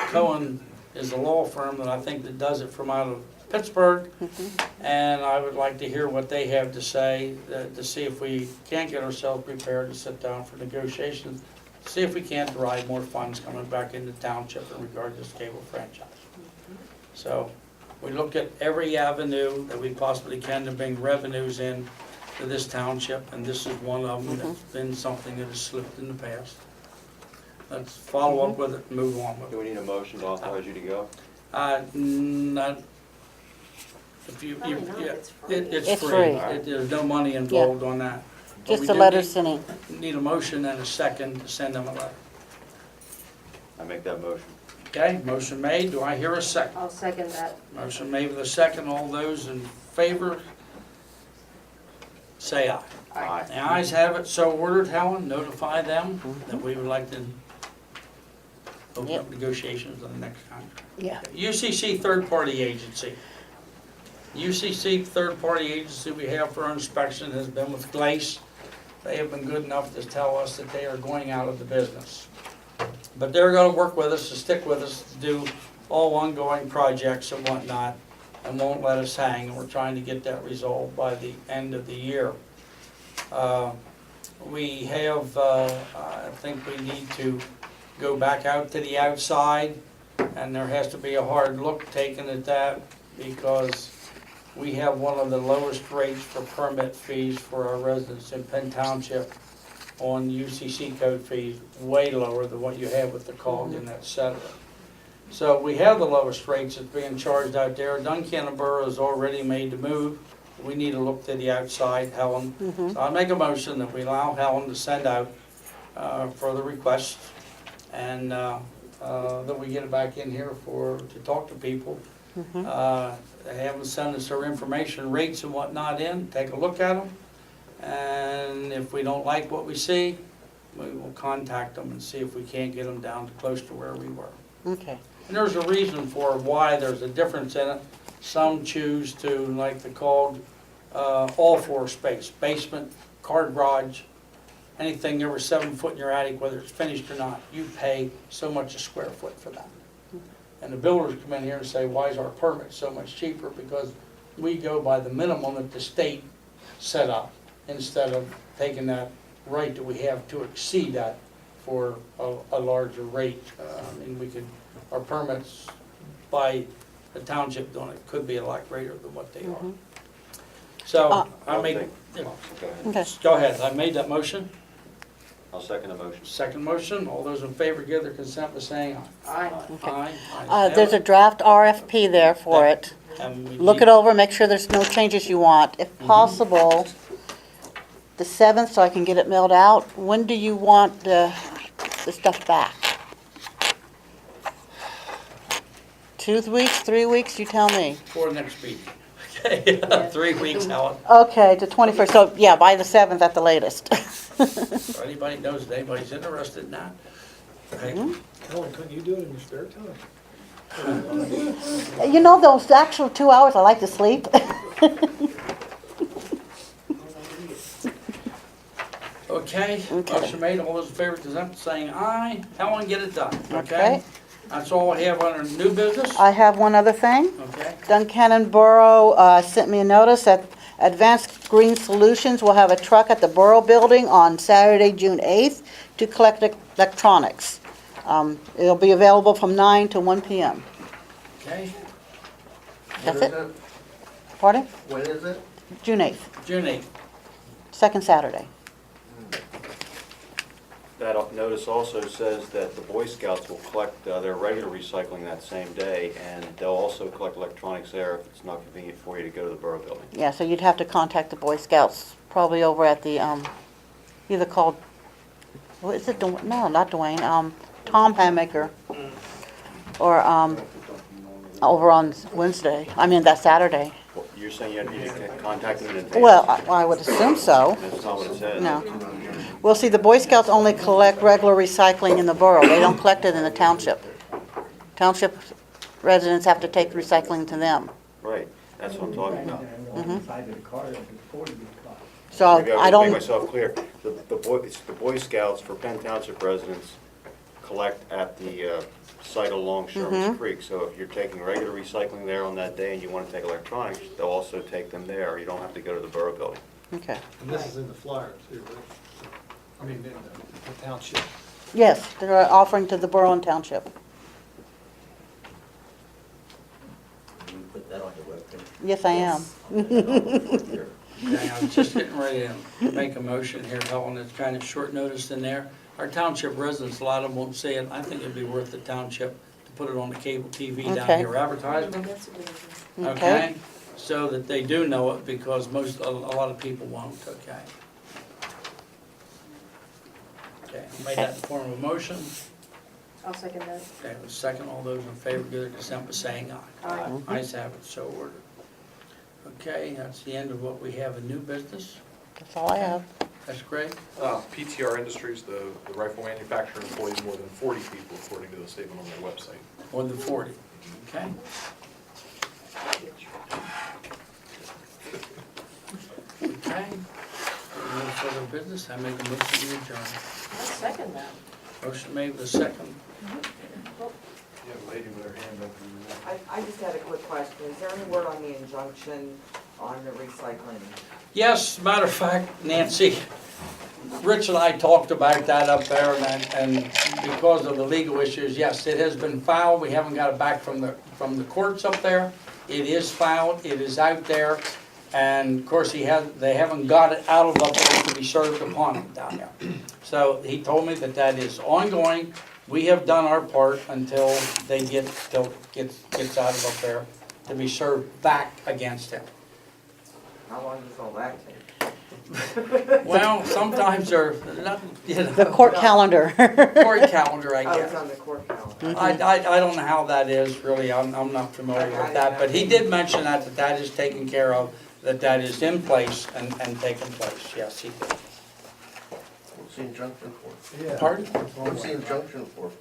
Speaker 1: Cohen is a law firm that I think that does it from out of Pittsburgh, and I would like to hear what they have to say to see if we can't get ourselves prepared to sit down for negotiations, see if we can't derive more funds coming back into township in regard to this cable franchise. So we look at every avenue that we possibly can to bring revenues in to this township, and this is one of them that's been something that has slipped in the past. Let's follow up with it and move on with
Speaker 12: Do
Speaker 1: it.
Speaker 12: we need a motion to authorize you to go?
Speaker 1: If you,
Speaker 3: Probably not,
Speaker 1: yeah,
Speaker 3: it's free.
Speaker 1: it's
Speaker 7: It's
Speaker 1: free.
Speaker 7: free.
Speaker 1: There's no money involved on that. But
Speaker 7: Just
Speaker 1: we
Speaker 7: a
Speaker 1: do
Speaker 7: letter
Speaker 1: need-
Speaker 7: sending.
Speaker 1: Need a motion and a second to send them a letter.
Speaker 12: I make that motion.
Speaker 1: Okay, motion made. Do I hear a second?
Speaker 3: I'll second that.
Speaker 1: Motion made with a second. All those in favor, say aye.
Speaker 12: Aye.
Speaker 1: The ayes have it, so ordered. Helen, notify them that we would like to open up negotiations on the next contract.
Speaker 7: Yeah.
Speaker 1: UCC third-party agency. UCC third-party agency we have for our inspection has been with Glace. They have been good enough to tell us that they are going out of the business. But they're gonna work with us, to stick with us, to do all ongoing projects and whatnot, and won't let us hang, and we're trying to get that resolved by the end of the year. We have, I think we need to go back out to the outside, and there has to be a hard look taken at that, because we have one of the lowest rates for permit fees for our residents in Penn Township on UCC code fees, way lower than what you have with the COG and et cetera. So we have the lowest rates that's being charged out there. Duncannon Borough has already made the move. We need to look to the outside, Helen. So I make a motion that we allow Helen to send out further requests, and that we get it back in here to talk to people. Have them send us their information, rates and whatnot in, take a look at them. And if we don't like what we see, we will contact them and see if we can't get them down to close to where we were.
Speaker 7: Okay.
Speaker 1: And there's a reason for why there's a difference in it. Some choose to, like the COG, all floor space, basement, car garage, anything over 7 foot in your attic, whether it's finished or not, you pay so much a square foot for that. And the builders come in here and say, why is our permit so much cheaper? Because we go by the minimum that the state set up, instead of taking that right that we have to exceed that for a larger rate. I mean, we could, our permits by the township doing it could be a lot greater than what they are. So, I make,
Speaker 12: Go ahead.
Speaker 7: Okay.
Speaker 1: go ahead, I made that motion.
Speaker 12: I'll second the motion.
Speaker 1: Second motion, all those in favor give their consent by saying aye.
Speaker 3: Aye.
Speaker 1: Aye. Ayes
Speaker 7: There's a
Speaker 1: have it.
Speaker 7: draft RFP there for it.
Speaker 1: And we
Speaker 7: Look
Speaker 1: need-
Speaker 7: it over, make sure there's no changes you want. If possible, the 7th, so I can get it mailed out. When do you want the stuff back? 2 weeks, 3 weeks, you tell me.
Speaker 1: For next meeting. Okay, 3 weeks, Helen.
Speaker 7: Okay, the 21st, so yeah, by the 7th at the latest.
Speaker 1: If anybody knows, if anybody's interested in that. Okay.
Speaker 6: Helen, couldn't you do it in your spare time?
Speaker 7: You know, those actual 2 hours I like to sleep.
Speaker 1: Okay,
Speaker 7: Okay.
Speaker 1: motion made, all those in favor, consent saying aye. Helen, get it done, okay?
Speaker 7: Okay.
Speaker 1: That's all I have under new business,
Speaker 7: I have one other thing.
Speaker 1: okay?
Speaker 7: Duncannon Borough sent me a notice that Advanced Green Solutions will have a truck at the Borough Building on Saturday, June 8th, to collect electronics. It'll be available from 9 to 1 p.m.
Speaker 1: Okay,
Speaker 7: That's
Speaker 9: When
Speaker 7: it?
Speaker 9: is it?
Speaker 7: Pardon?
Speaker 9: When is it?
Speaker 7: June 8th,
Speaker 1: June 8th.
Speaker 7: second Saturday.
Speaker 12: That notice also says that the Boy Scouts will collect their regular recycling that same day, and they'll also collect electronics there if it's not convenient for you to go to the Borough Building.
Speaker 7: Yeah, so you'd have to contact the Boy Scouts, probably over at the, either called, what is it, no, not Dwayne, Tom Hammaker, or, over on Wednesday, that Saturday.
Speaker 12: Well, you're saying you have to contact them in advance?
Speaker 7: Well, I would assume so.
Speaker 12: That's not what it says.
Speaker 7: No. Well, see, the Boy Scouts only collect regular recycling in the borough. They don't collect it in the township. Township residents have to take recycling to them.
Speaker 12: Right, that's what I'm talking about.
Speaker 7: So
Speaker 12: Maybe
Speaker 7: I
Speaker 12: I'll
Speaker 7: don't,
Speaker 12: make myself clear. It's the Boy Scouts for Penn Township residents collect at the site along Sherman's Creek. So if you're taking regular recycling there on that day and you want to take electronics, they'll also take them there. You don't have to go to the Borough Building.
Speaker 7: okay.
Speaker 6: And this is in the flyer too, right? I mean, in the township.
Speaker 7: Yes, they're offering to the borough and township.
Speaker 9: You put that on your webpage.
Speaker 7: Yes, I am.
Speaker 1: Okay, I was just getting ready to make a motion here, Helen, it's kind of short notice in there. Our township residents, a lot of them won't see it, I think it'd be worth the township to put it on the cable TV down
Speaker 7: Okay.
Speaker 1: here, advertisement,
Speaker 7: Okay.
Speaker 1: okay? So that they do know it, because a lot of people won't, okay? Okay, I made that in form of a motion,
Speaker 3: I'll second that.
Speaker 1: okay, with second, all those in favor, give their consent by saying aye.
Speaker 3: Aye.
Speaker 1: Ayes have it, so ordered. Okay, that's the end of what we have in new business,
Speaker 7: That's all I have.
Speaker 1: that's great.
Speaker 8: PTR Industries, the rifle manufacturer, employs more than 40 people, according to the statement on their website.
Speaker 1: More than 40, okay? Okay, no further business, I make a motion to adjourn.
Speaker 3: I'll second that.
Speaker 1: Motion made with a second.
Speaker 10: You have a lady with her hand up.
Speaker 2: I just had a quick question. Is there any word on the injunction on the recycling?
Speaker 1: Yes, matter of fact, Nancy, Rich and I talked about that up there, and because of the legal issues, yes, it has been filed, we haven't got it back from the courts up there. It is filed, it is out there, and of course, they haven't got it out of up there to be served upon them down there. So he told me that is ongoing, we have done our part until they gets out of up there to be served back against him.
Speaker 2: How long does all that take?
Speaker 1: Well, sometimes they're not,
Speaker 7: The court calendar.
Speaker 1: court calendar, I
Speaker 2: Oh, it's
Speaker 1: guess.
Speaker 2: on the court calendar.
Speaker 1: I don't know how that is, really, I'm not familiar with that, but he did mention that is taken care of, that is in place and taking place, yes, he did.
Speaker 9: What's the injunction for?
Speaker 1: Pardon?
Speaker 9: What's the injunction for?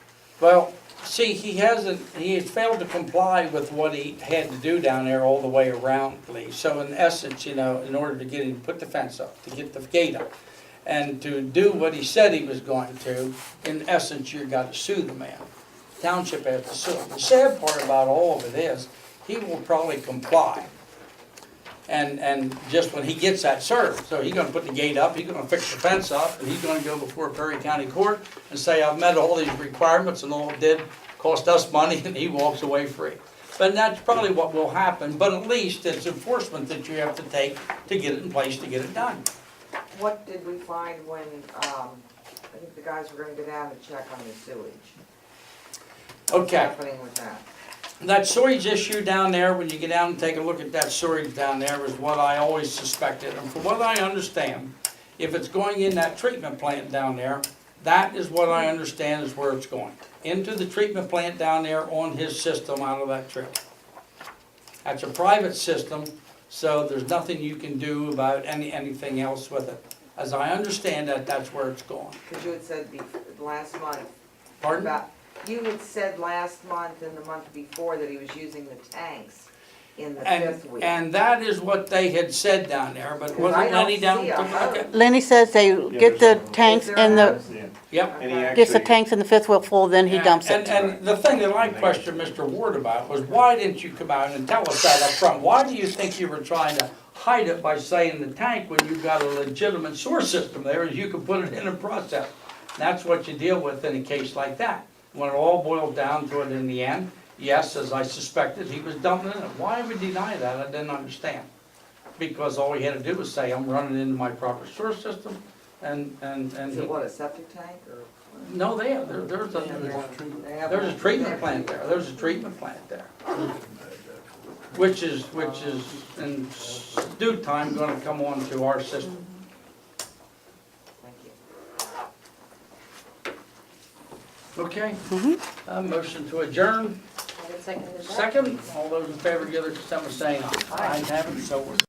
Speaker 1: Well, see, he has failed to comply with what he had to do down there all the way around, Lee. So in essence, in order to get him, put the fence up, to get the gate up, and to do what he said he was going to, in essence, you've got to sue the man. Township has to sue him. The sad part about all of it is, he will probably comply. And just when he gets that served, so he's gonna put the gate up, he's gonna fix the fence up, and he's gonna go before Perry County Court and say, I've met all these requirements, and all it did cost us money, and he walks away free. But that's probably what will happen, but at least it's enforcement that you have to take to get it in place, to get it done.
Speaker 2: What did we find when, I think the guys were gonna go down and check on the sewage? What's
Speaker 1: Okay.
Speaker 2: happening with that?
Speaker 1: That sewage issue down there, when you get down and take a look at that sewage down there, is what I always suspected. And from what I understand, if it's going in that treatment plant down there, that is what I understand is where it's going. Into the treatment plant down there on his system out of that trip. That's a private system, so there's nothing you can do about anything else with it. As I understand that, that's where it's going.
Speaker 2: Because you had said last month
Speaker 1: Pardon?
Speaker 2: About, you had said last month and the month before that he was using the tanks in the fifth wheel.
Speaker 1: And that is what they had said down there, but wasn't Lenny down?
Speaker 2: I don't see a
Speaker 1: Okay.
Speaker 2: hose.
Speaker 7: Lenny says they get the tanks
Speaker 2: Is there
Speaker 7: in
Speaker 2: a
Speaker 7: the,
Speaker 2: hose?
Speaker 1: Yep.
Speaker 10: And he
Speaker 7: gets the
Speaker 10: actually-
Speaker 7: tanks in the fifth wheel full, then he dumps it.
Speaker 1: And the thing that I questioned Mr. Ward about was, why didn't you come out and tell us that up front? Why do you think you were trying to hide it by saying the tank when you've got a legitimate source system there, and you can put it in and process? That's what you deal with in a case like that. When it all boiled down to it in the end, yes, as I suspected, he was dumping it in. Why would he deny that? I didn't understand. Because all he had to do was say, I'm running into my proper source system, and
Speaker 2: Is it what, a septic tank or?
Speaker 1: no, there's a treatment plant there, there's a treatment plant there. Which is in due time gonna come on to our system.
Speaker 2: Thank you.
Speaker 1: Okay? Motion to adjourn,
Speaker 3: I would second that.
Speaker 1: second, all those in favor, give their consent by saying aye. Ayes have it, so ordered.